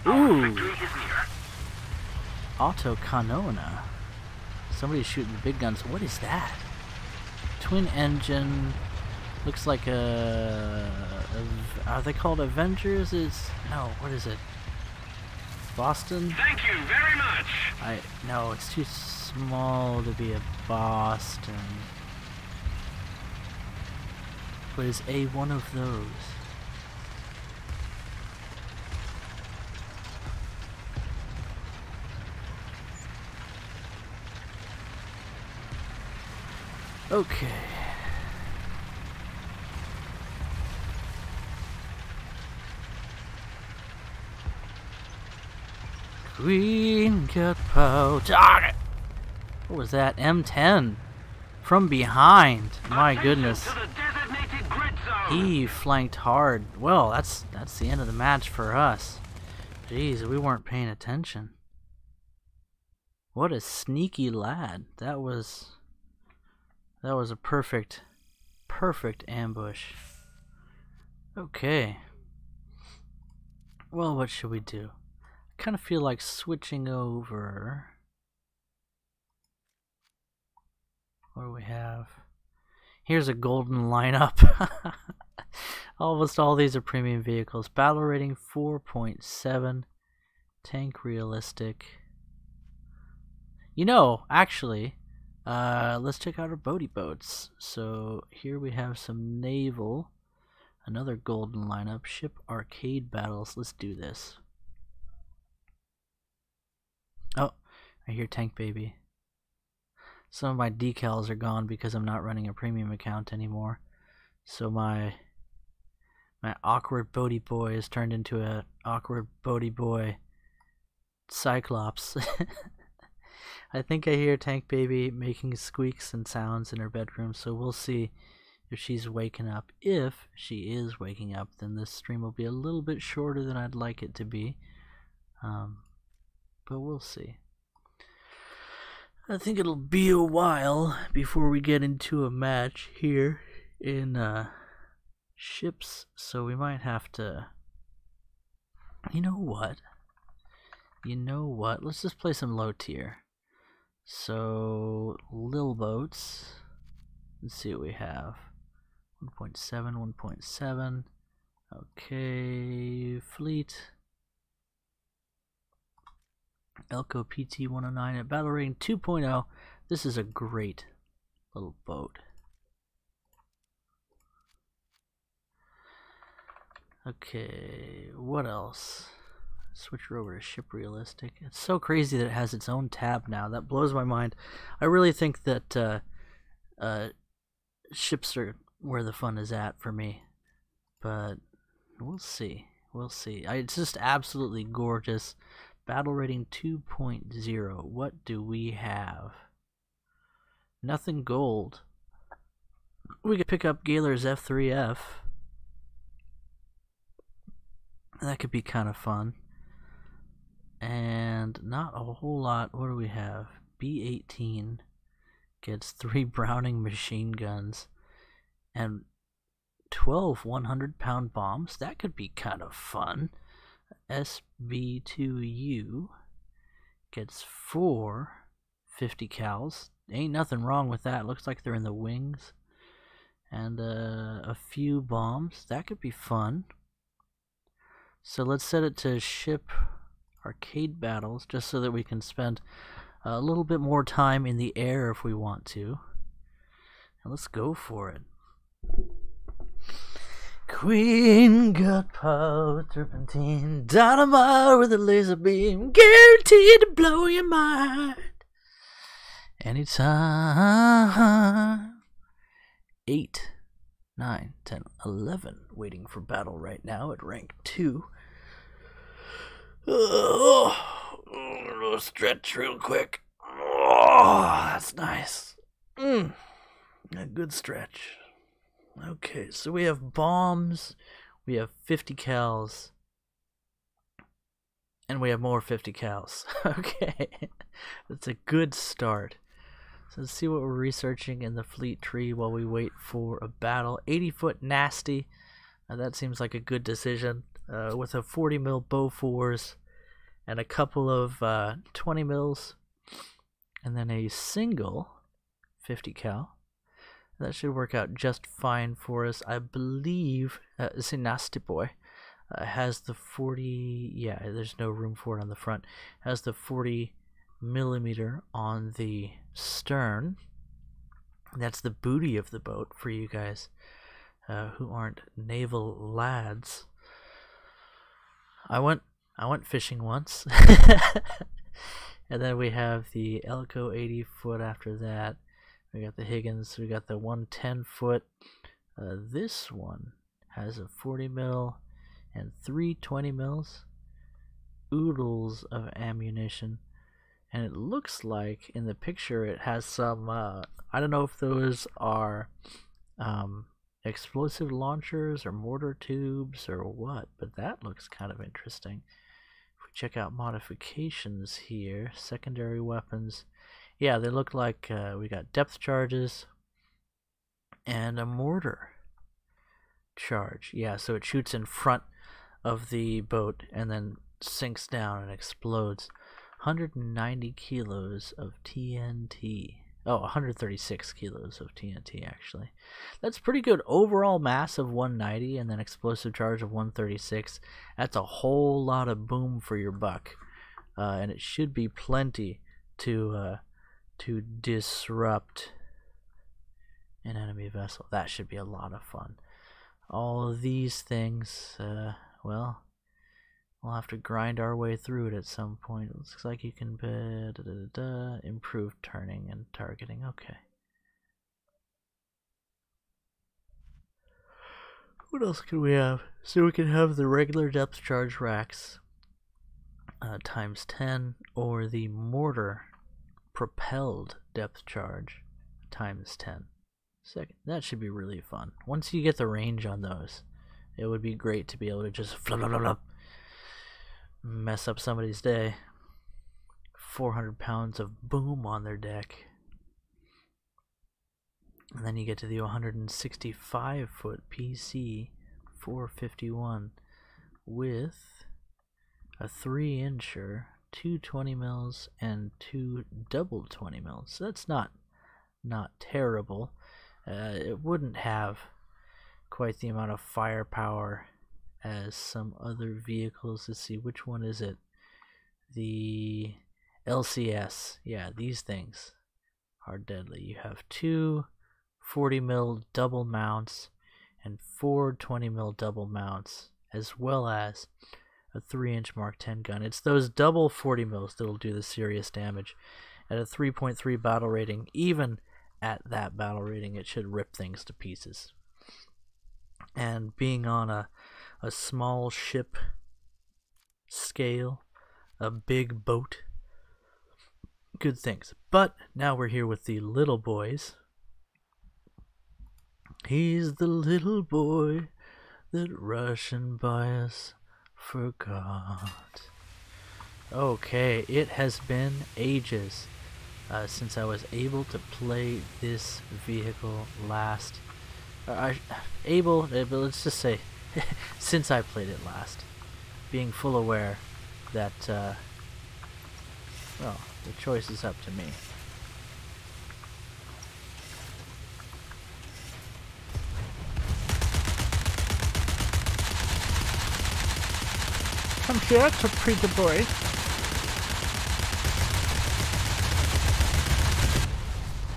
Ooh. Auto Canona. Somebody's shooting the big guns. What is that? Twin engine. Looks like are they called Avengers? No, what is it? Boston? Thank you very much. No, it's too small to be a Boston. But is A one of those? Okay. Green cat pow. Target! What was that? M10. From behind. My goodness. He flanked hard. Well, that's the end of the match for us. Jeez, we weren't paying attention. What a sneaky lad. That was a perfect ambush. Okay. Well, what should we do? I kind of feel like switching over. What do we have? Here's a golden lineup. Almost all these are premium vehicles. Battle rating 4.7. Tank realistic. You know, actually, let's check out our boaty boats. So here we have some naval. Another golden lineup. Ship arcade battles. Let's do this. Oh, I hear Tank Baby. Some of my decals are gone because I'm not running a premium account anymore. So my awkward boaty boy has turned into a awkward boaty boy Cyclops. I think I hear Tank Baby making squeaks and sounds in her bedroom, so we'll see if she's waking up. If she is waking up, then this stream will be a little bit shorter than I'd like it to be. But we'll see. I think it'll be a while before we get into a match here in ships, so we might have to... You know what? Let's just play some low tier. So, Lil Boats. Let's see what we have. 1.7, 1.7. Okay, Fleet. Elko PT 109 at battle rating 2.0. This is a great little boat. Okay, what else? Switch her over to ship realistic. It's so crazy that it has its own tab now. That blows my mind. I really think that ships are where the fun is at for me. But we'll see. It's just absolutely gorgeous. Battle rating 2.0. What do we have? Nothing gold. We could pick up Gaylor's F3F. That could be kind of fun. And not a whole lot. What do we have? B-18 gets 3 Browning machine guns and 12 100-pound bombs. That could be kind of fun. SB2U gets 4 50 cals. Ain't nothing wrong with that. Looks like they're in the wings. And a few bombs. That could be fun. So let's set it to ship arcade battles just so that we can spend a little bit more time in the air if we want to. And let's go for it. Queen got power, turpentine, dynamite with a laser beam, guaranteed to blow your mind anytime. 8, 9, 10, 11 waiting for battle right now at rank 2. A little stretch real quick. Oh, that's nice. A good stretch. Okay, so we have bombs, we have 50 cals, and we have more 50 cals. Okay, that's a good start. So let's see what we're researching in the fleet tree while we wait for a battle. 80-foot nasty. That seems like a good decision. With a 40 mil Bofors and a couple of 20 mils, and then a single 50 cal. That should work out just fine for us. I believe Nasty Boy has the 40. Yeah, there's no room for it on the front. Has the 40 millimeter on the stern. That's the booty of the boat for you guys who aren't naval lads. I went fishing once. And then we have the Elko 80-foot after that. We got the Higgins, we got the 110-foot. This one has a 40 mil and 3 20 mils. Oodles of ammunition. And it looks like in the picture it has some, I don't know if those are explosive launchers or mortar tubes or what, but that looks kind of interesting. If we check out modifications here, secondary weapons, yeah, they look like we got depth charges and a mortar charge. Yeah, so it shoots in front of the boat and then sinks down and explodes. 190 kilos of TNT. Oh, 136 kilos of TNT, actually. That's pretty good overall mass of 190 and then explosive charge of 136. That's a whole lot of boom for your buck. And it should be plenty to disrupt an enemy vessel. That should be a lot of fun. All of these things, well, we'll have to grind our way through it at some point. It looks like you can improve turning and targeting. Okay. What else can we have? So we can have the regular depth charge racks times 10, or the mortar propelled depth charge times 10. Second, that should be really fun. Once you get the range on those, it would be great to be able to just mess up somebody's day. 400 pounds of boom on their deck. And then you get to the 165-foot PC 451 with a 3-incher, 2 20 mils, and 2 double 20 mils. So that's not terrible. It wouldn't have quite the amount of firepower as some other vehicles. Let's see, which one is it? The LCS. Yeah, these things are deadly. You have 2 40 mil double mounts and 4 20 mil double mounts, as well as a 3-inch Mark 10 gun. It's those double 40 mils that'll do the serious damage. At a 3.3 battle rating, even at that battle rating, it should rip things to pieces. And being on a small ship scale, a big boat, good things. But now we're here with the little boys. He's the little boy that rushing by us forgot. Okay, it has been ages since I was able to play this vehicle last. Let's just say, since I played it last, being full aware that, well, the choice is up to me. Come here, to pretty boy.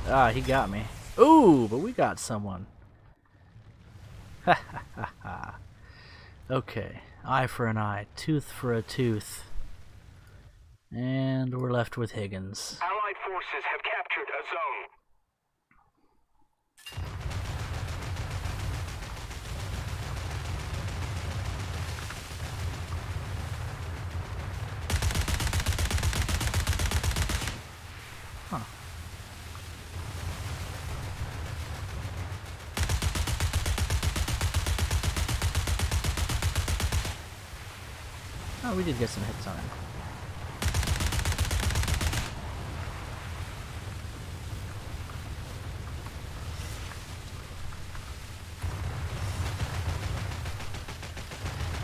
Ah, he got me. Ooh, but we got someone. Ha ha ha ha. Okay, eye for an eye, tooth for a tooth. And we're left with Higgins. Allied forces have captured a zone. Oh, we did get some hits on him.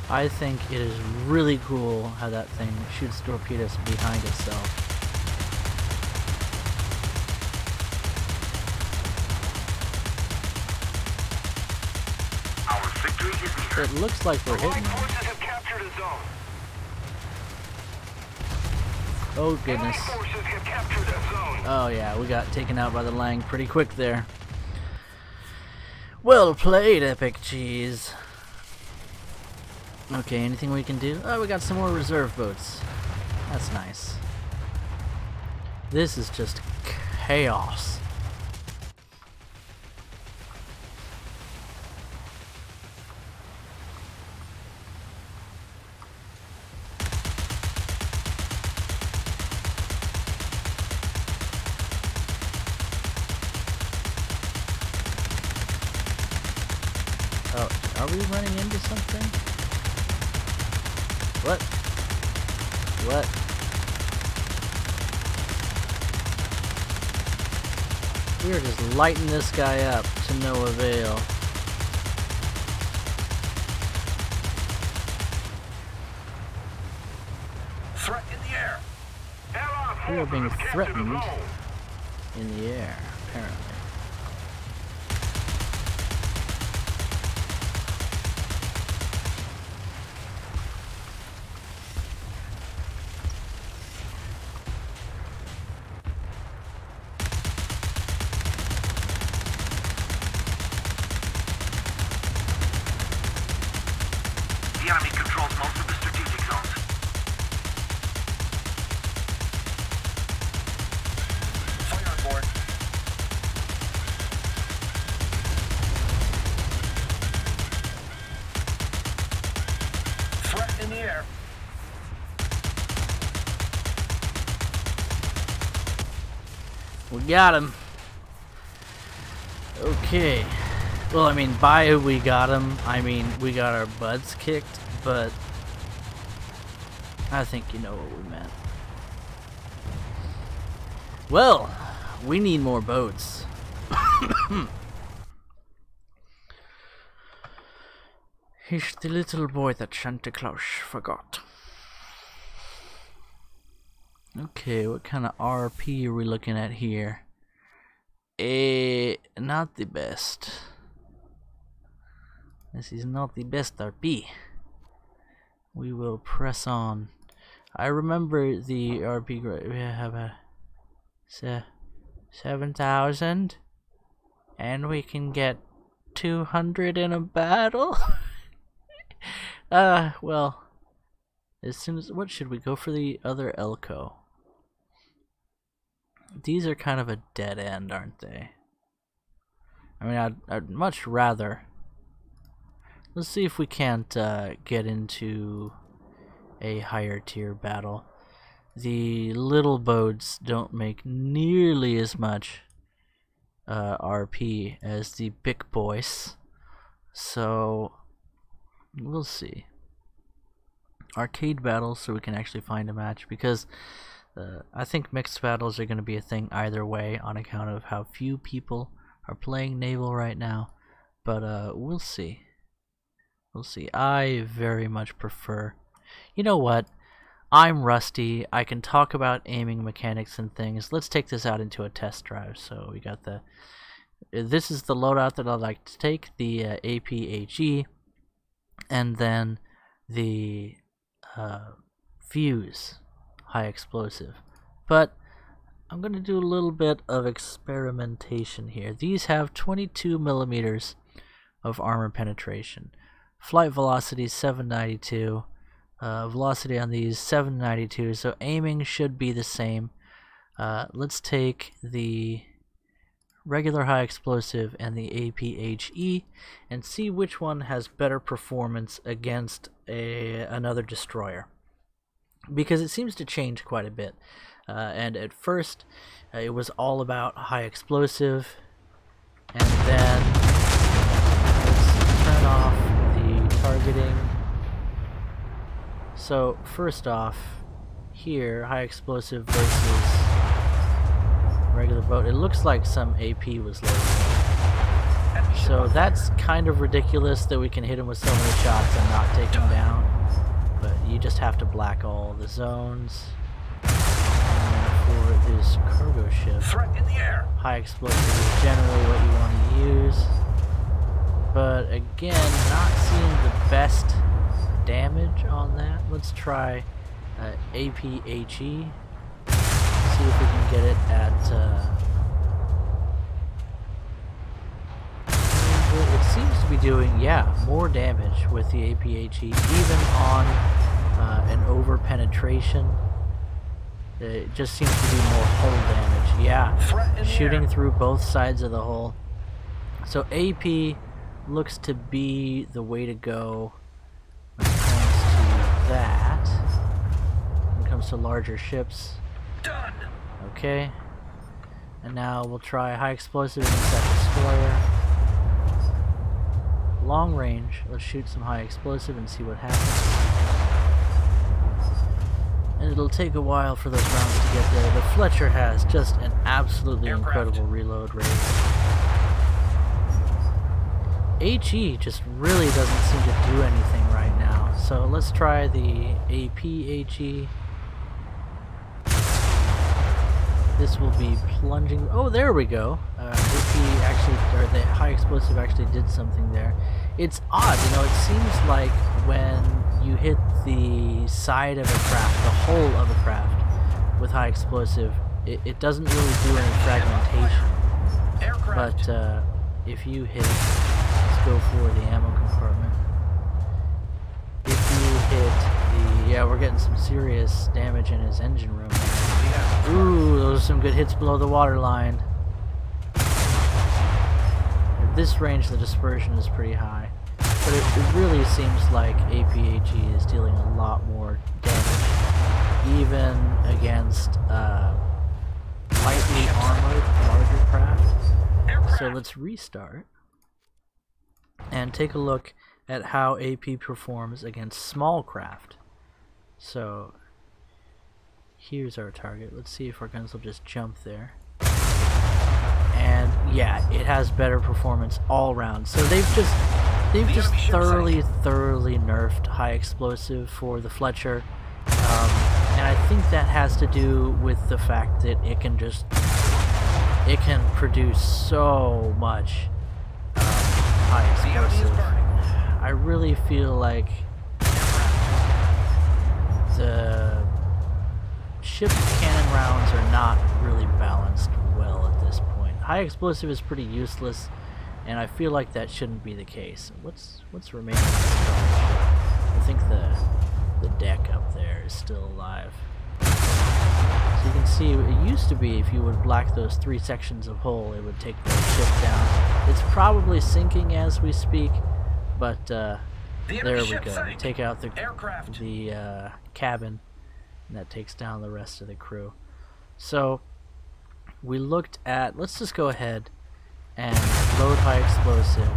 I think it is really cool how that thing shoots torpedoes behind itself. Our victory is near. It looks like we're hitting them. Forces have captured a zone. Oh goodness. Forces have captured a zone. Oh yeah, we got taken out by the Lang pretty quick there. Well played, Epic Cheese. Okay, anything we can do? Oh, we got some more reserve boats. That's nice. This is just chaos. Oh, are we running into something? What? What? We are just lighting this guy up to no avail. Threat in the air. We are being threatened in the air, apparently. The enemy controls most of the strategic zones. Fire on board. Threat in the air. We got him. Okay. Well, I mean, by we got him, I mean we got our butts kicked, but I think you know what we meant. Well, we need more boats. He's the little boy that Santa Claus forgot. Okay, what kind of RP are we looking at here? Not the best. This is not the best RP. We will press on. I remember the RP grade. We have a 7,000, and we can get 200 in a battle. Well, as soon as what should we go for the other Elko? These are kind of a dead end, aren't they? I mean, I'd much rather. Let's see if we can't get into a higher tier battle. The little boats don't make nearly as much RP as the big boys, so we'll see. Arcade battles, so we can actually find a match, because I think mixed battles are going to be a thing either way on account of how few people are playing naval right now, but we'll see. We'll see. I very much prefer... You know what? I'm rusty. I can talk about aiming mechanics and things. Let's take this out into a test drive. So we got the... This is the loadout that I'd like to take. The APHE. And then the Fuse. High explosive. But I'm going to do a little bit of experimentation here. These have 22 millimeters of armor penetration. Flight velocity 792, velocity on these 792, so aiming should be the same. Let's take the regular high explosive and the APHE and see which one has better performance against another destroyer, because it seems to change quite a bit. And at first it was all about high explosive, and then let's turn off targeting So first off, here, high explosive versus regular boat. It looks like some AP was loaded. So that's kind of ridiculous that we can hit him with so many shots and not take him down. But you just have to black all the zones. And for this cargo ship, high explosive is generally what you want to use. But again, not seeing the best damage on that. Let's try APHE. See if we can get it at it seems to be doing, yeah, more damage with the APHE, even on an over penetration. It just seems to do more hull damage. Yeah, shooting through both sides of the hull. So AP looks to be the way to go when it comes to that. When it comes to larger ships. Done. Okay. And now we'll try high explosive against that destroyer. Long range. Let's shoot some high explosive and see what happens. And it'll take a while for those rounds to get there. The Fletcher has just an absolutely incredible reload rate. HE just really doesn't seem to do anything right now. So let's try the APHE. This will be plunging. Oh, there we go. AP actually, or the high explosive actually did something there. It's odd, you know. It seems like when you hit the side of a craft, the hull of a craft, with high explosive, it doesn't really do any fragmentation. But if you hit, let's go for the ammo compartment. If you hit the, yeah, we're getting some serious damage in his engine room. Ooh, those are some good hits below the waterline. At this range, the dispersion is pretty high. But it really seems like APHE is dealing a lot more damage, even against lightly armored larger craft. So let's restart and take a look at how AP performs against small craft. So here's our target. Let's see if our guns will just jump there. And yeah, it has better performance all around. So they've just thoroughly nerfed high explosive for the Fletcher. And I think that has to do with the fact that it can produce so much high explosive. I really feel like the ship's cannon rounds are not really balanced well at this point. High explosive is pretty useless, and I feel like that shouldn't be the case. What's remaining? I think the deck up there is still alive. So you can see it used to be if you would black those 3 sections of hull, it would take the ship down. It's probably sinking as we speak, but there we go. Take out the cabin, and that takes down the rest of the crew. So we looked at, let's just go ahead and load high explosive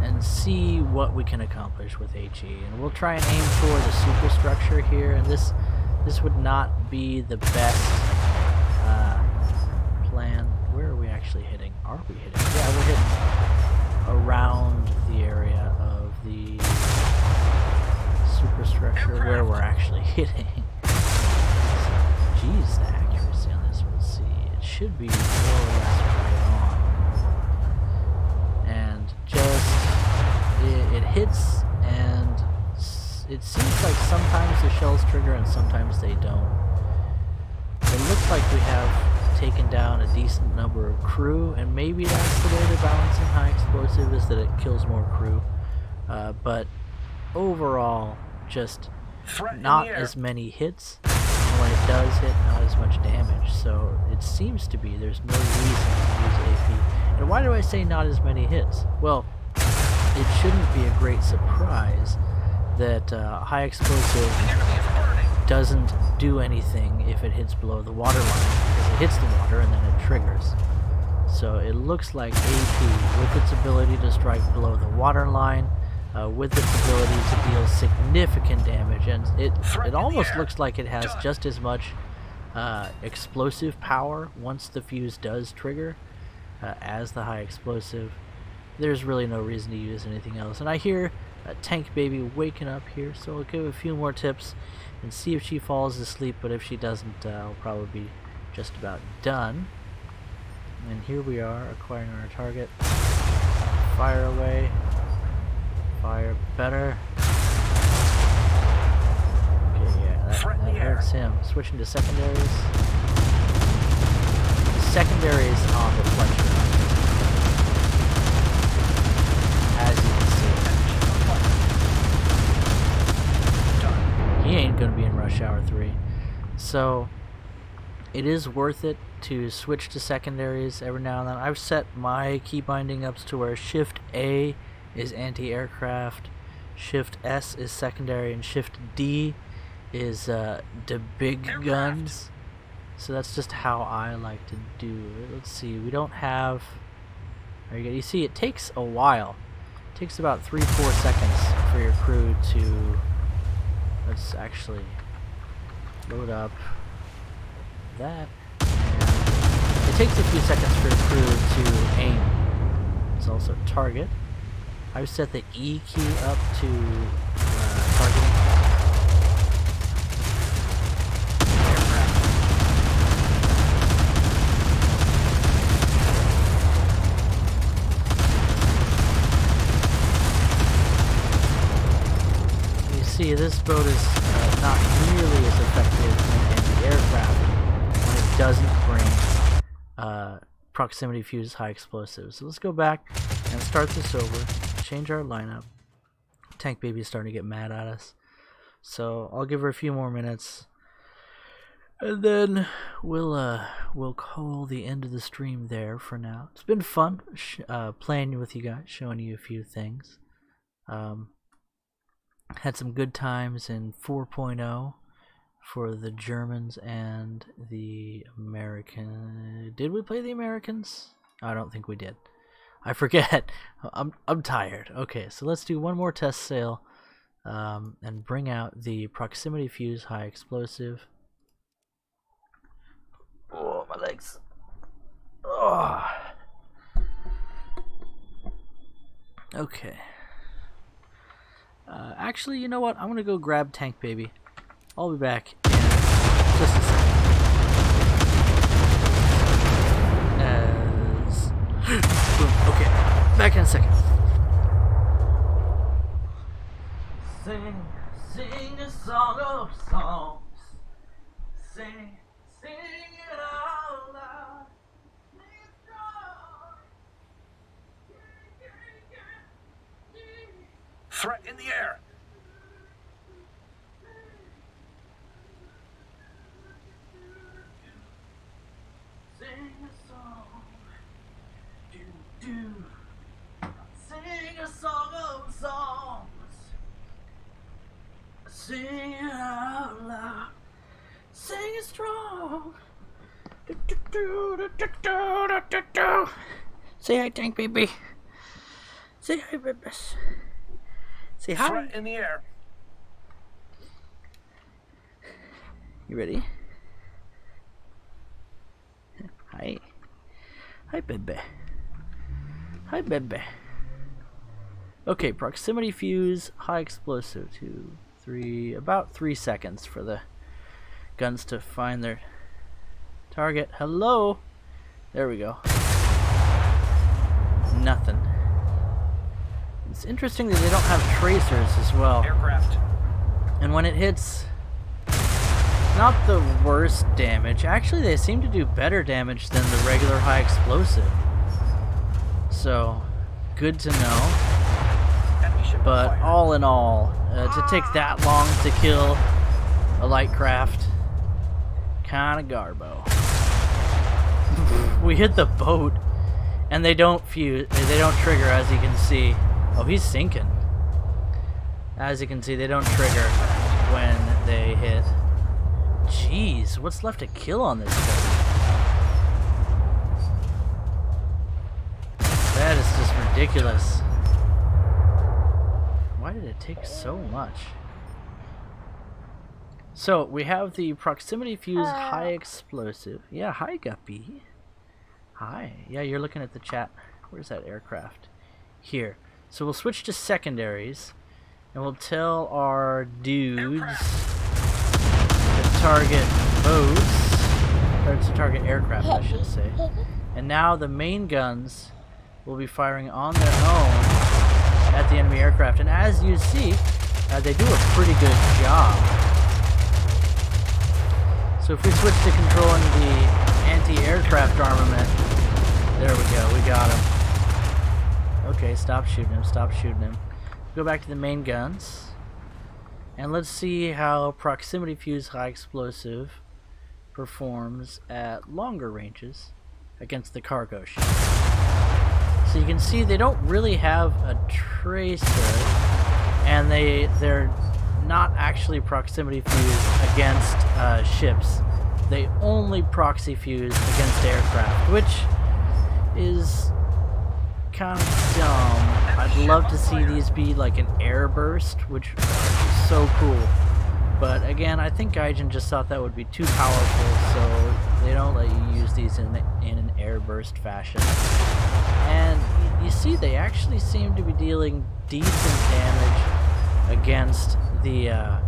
and see what we can accomplish with HE. And we'll try and aim for the superstructure here, and this would not be the best plan. Where are we actually hitting? Are we hitting? Yeah, we're hitting around the area of the superstructure where we're actually hitting. Geez, the accuracy on this, we'll see. It should be more or less right on. And just, it hits, and it seems like sometimes the shells trigger and sometimes they don't. It looks like we have taken down a decent number of crew, and maybe that's the way they're balancing high explosive, is that it kills more crew. But overall, just not as many hits. When it does hit, not as much damage. So it seems to be there's no reason to use AP. And why do I say not as many hits? Well, it shouldn't be a great surprise that high explosive doesn't do anything if it hits below the water line, because it hits the water and then it triggers. So it looks like AP, with its ability to strike below the water line, with its ability to deal significant damage, and it almost looks like it has just as much explosive power once the fuse does trigger as the high explosive. There's really no reason to use anything else. And I hear Tank Baby waking up here, so I'll give a few more tips and see if she falls asleep, but if she doesn't, I'll probably be just about done. And here we are, acquiring our target. Fire away. Fire better. Okay, yeah, that hurts him. Switching to secondaries. Secondaries on the Fletcher. As you can see. He ain't gonna be in Rush Hour 3. So, it is worth it to switch to secondaries every now and then. I've set my key binding ups to where Shift A is anti-aircraft, Shift S is secondary, and Shift D is the big guns. So that's just how I like to do it. Let's see, we don't have... There you go. You see, it takes a while. It takes about 3-4 seconds for your crew to... Let's actually load up that. And it takes a few seconds for your crew to aim. It's also target. I've set the E key up to targeting. You see, this boat is not nearly as effective in anti-aircraft when it doesn't bring proximity fuse high explosives. So let's go back and start this over. Change our lineup. Tank Baby is starting to get mad at us, so I'll give her a few more minutes, and then we'll call the end of the stream there for now. It's been fun playing with you guys, showing you a few things. Had some good times in 4.0 for the Germans and the American. Did we play the Americans? I don't think we did. I forget. I'm tired. Okay, so let's do one more test sail and bring out the proximity fuse high explosive. Oh, my legs. Oh. Okay. Actually, you know what? I'm gonna go grab Tank Baby. I'll be back in just a second. Okay, back in a second. Sing a song of songs. Sing it out loud. Threat in the air. Sing a song. Sing a song of songs. Sing it out loud. Sing it strong. Say hi, Tank Baby. Say hi, babies. Say hi. Threat in the air. You ready? Hi. Hi, baby. Hi, baby. Okay, proximity fuse, high explosive. 2, 3, about 3 seconds for the guns to find their target. Hello? There we go. Nothing. It's interesting that they don't have tracers as well. Aircraft. And when it hits, not the worst damage. Actually, they seem to do better damage than the regular high explosive. So, good to know. But all in all, to take that long to kill a light craft, kinda garbo. We hit the boat, and they don't fuse. They don't trigger, as you can see. Oh, he's sinking. As you can see, they don't trigger when they hit. Jeez, what's left to kill on this boat? That is just ridiculous. Why did it take so much? So, we have the proximity fuse high explosive. Yeah, hi, Guppy. Hi. Yeah, you're looking at the chat. Where's that aircraft? Here. So we'll switch to secondaries, and we'll tell our dudes to target boats, or to target aircraft, I should say. And now the main guns will be firing on their own at the enemy aircraft. And as you see, they do a pretty good job. So if we switch to controlling the anti-aircraft armament, there we go, we got him. Okay, stop shooting him, stop shooting him. Go back to the main guns, and let's see how proximity fuse high explosive performs at longer ranges against the cargo ship. So you can see they don't really have a tracer, and they're not actually proximity fused against ships. They only proxy fuse against aircraft, which is kind of dumb. I'd love to see these be like an air burst, which is so cool. But again, I think Gaijin just thought that would be too powerful, so they don't let you use these in an air burst fashion. And you see, they actually seem to be dealing decent damage against the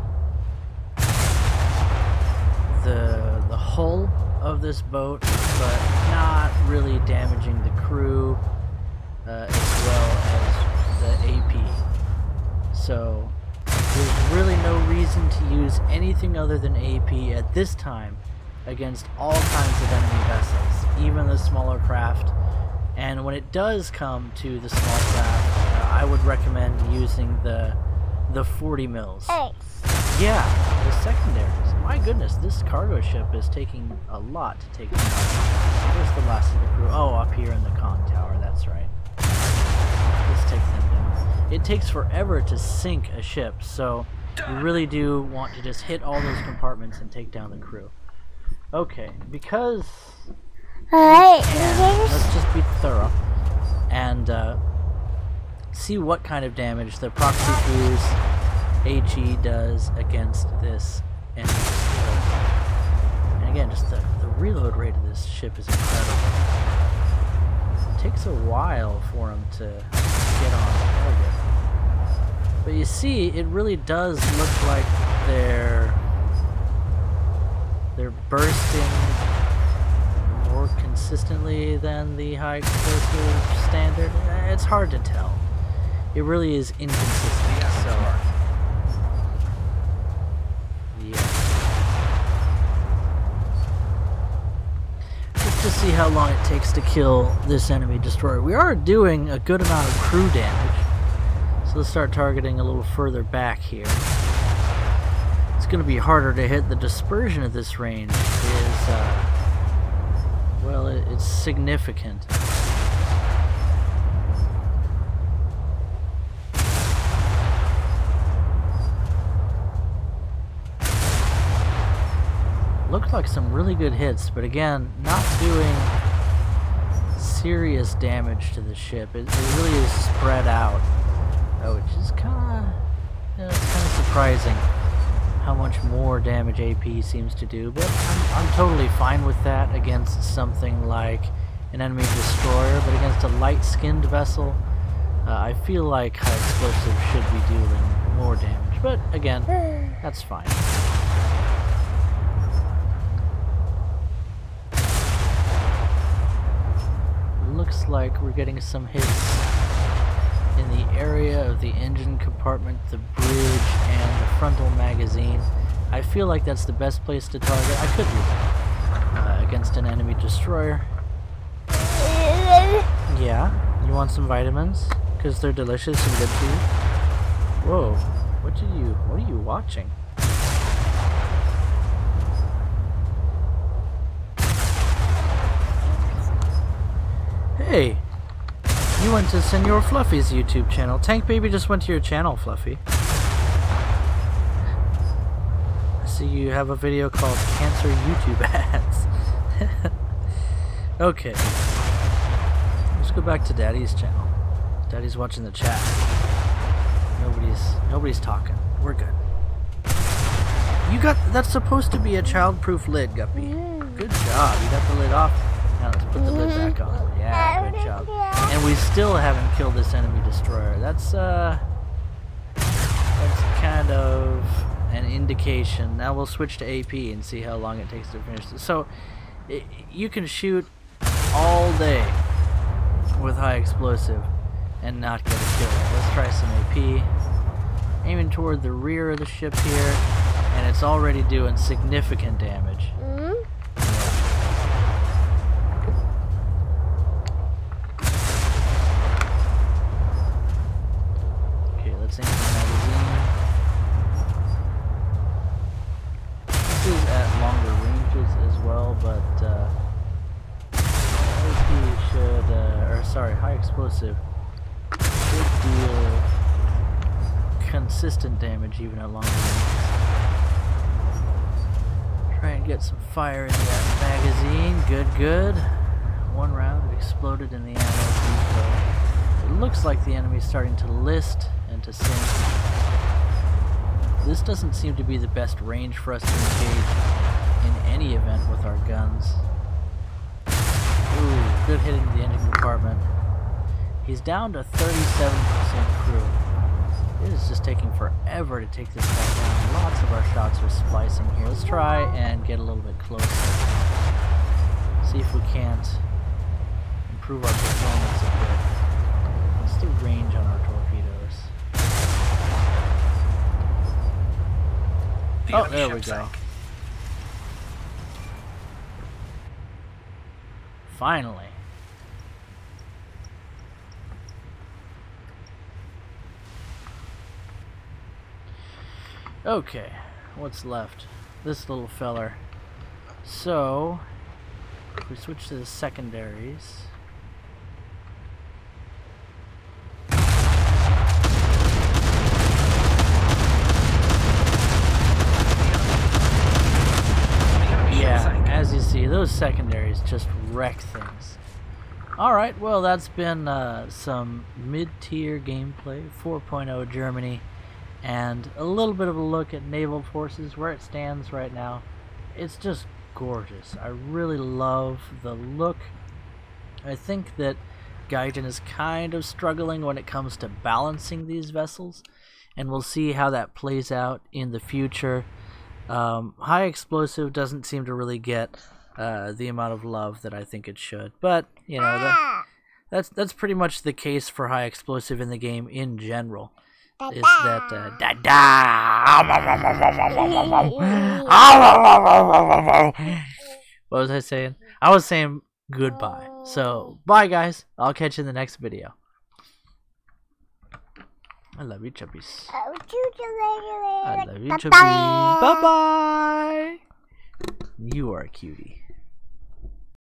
hull of this boat, but not really damaging the crew as well as the AP. So there's really no reason to use anything other than AP at this time against all kinds of enemy vessels, even the smaller craft. And when it does come to the small craft, I would recommend using the 40 mils. Yeah, the secondaries. My goodness, this cargo ship is taking a lot to take down. Where's the last of the crew? Oh, up here in the con tower, that's right. Let's take them down. It takes forever to sink a ship, so you really do want to just hit all those compartments and take down the crew. Okay, because let's just be thorough and see what kind of damage the proxy fuse HE does against this enemy ship. And again, just the reload rate of this ship is incredible. It takes a while for him to get on target. But you see, it really does look like they're bursting more consistently than the high explosive standard. It's hard to tell. It really is inconsistent. So yeah. Just to see how long it takes to kill this enemy destroyer. We are doing a good amount of crew damage. So let's start targeting a little further back here. It's going to be harder to hit. The dispersion at this range is, well, it's significant. Looked like some really good hits, but again, not doing serious damage to the ship. It really is spread out. Which is kind of, it's kind of surprising how much more damage AP seems to do, but I'm totally fine with that against something like an enemy destroyer, but against a light-skinned vessel, I feel like high explosive should be dealing more damage, but again, that's fine. Looks like we're getting some hits in the area of the engine compartment, the bridge, and the frontal magazine. I feel like that's the best place to target. I could do that against an enemy destroyer. Yeah, you want some vitamins? Because they're delicious and good for you? Whoa, what are you watching? Hey! You went to Senor Fluffy's YouTube channel. Tank Baby just went to your channel, Fluffy. I see you have a video called Cancer YouTube Ads. Okay. Let's go back to Daddy's channel. Daddy's watching the chat. No Nobody's talking. We're good. That's supposed to be a child-proof lid, Guppy. Good job. You got the lid off. Now let's put the lid back on. Yeah, good job. And we still haven't killed this enemy destroyer. That's kind of an indication. Now we'll switch to AP and see how long it takes to finish this. So you can shoot all day with high explosive and not get a kill. Let's try some AP. Aiming toward the rear of the ship here, and it's already doing significant damage. Okay, let's aim the magazine. This is at longer ranges as well, but AP should, or sorry, high explosive should deal consistent damage even at longer ranges. Try and get some fire into that magazine. Good. One round, it exploded in the ammo depot. It looks like the enemy's starting to list and to sink. This doesn't seem to be the best range for us to engage in any event with our guns. Ooh, good hit into the engine compartment. He's down to 37% crew. It is just taking forever to take this guy down. Lots of our shots are splicing here. Let's try and get a little bit closer. See if we can't improve our performance a bit. What's the range on our torpedoes? Oh, there we go. Finally. Okay, what's left? This little feller. So, if we switch to the secondaries. Yeah, as you see, those secondaries just wreck things. Alright, well that's been some mid-tier gameplay, 4.0 Germany. And a little bit of a look at naval forces, where it stands right now. It's just gorgeous. I really love the look. I think that Gaijin is kind of struggling when it comes to balancing these vessels, and we'll see how that plays out in the future. High explosive doesn't seem to really get the amount of love that I think it should, but you know that's pretty much the case for high explosive in the game in general. Is that what was I saying? I was saying goodbye. So bye guys. I'll catch you in the next video. I love you, chubbies. I love you, chubbies. Bye bye. You are a cutie.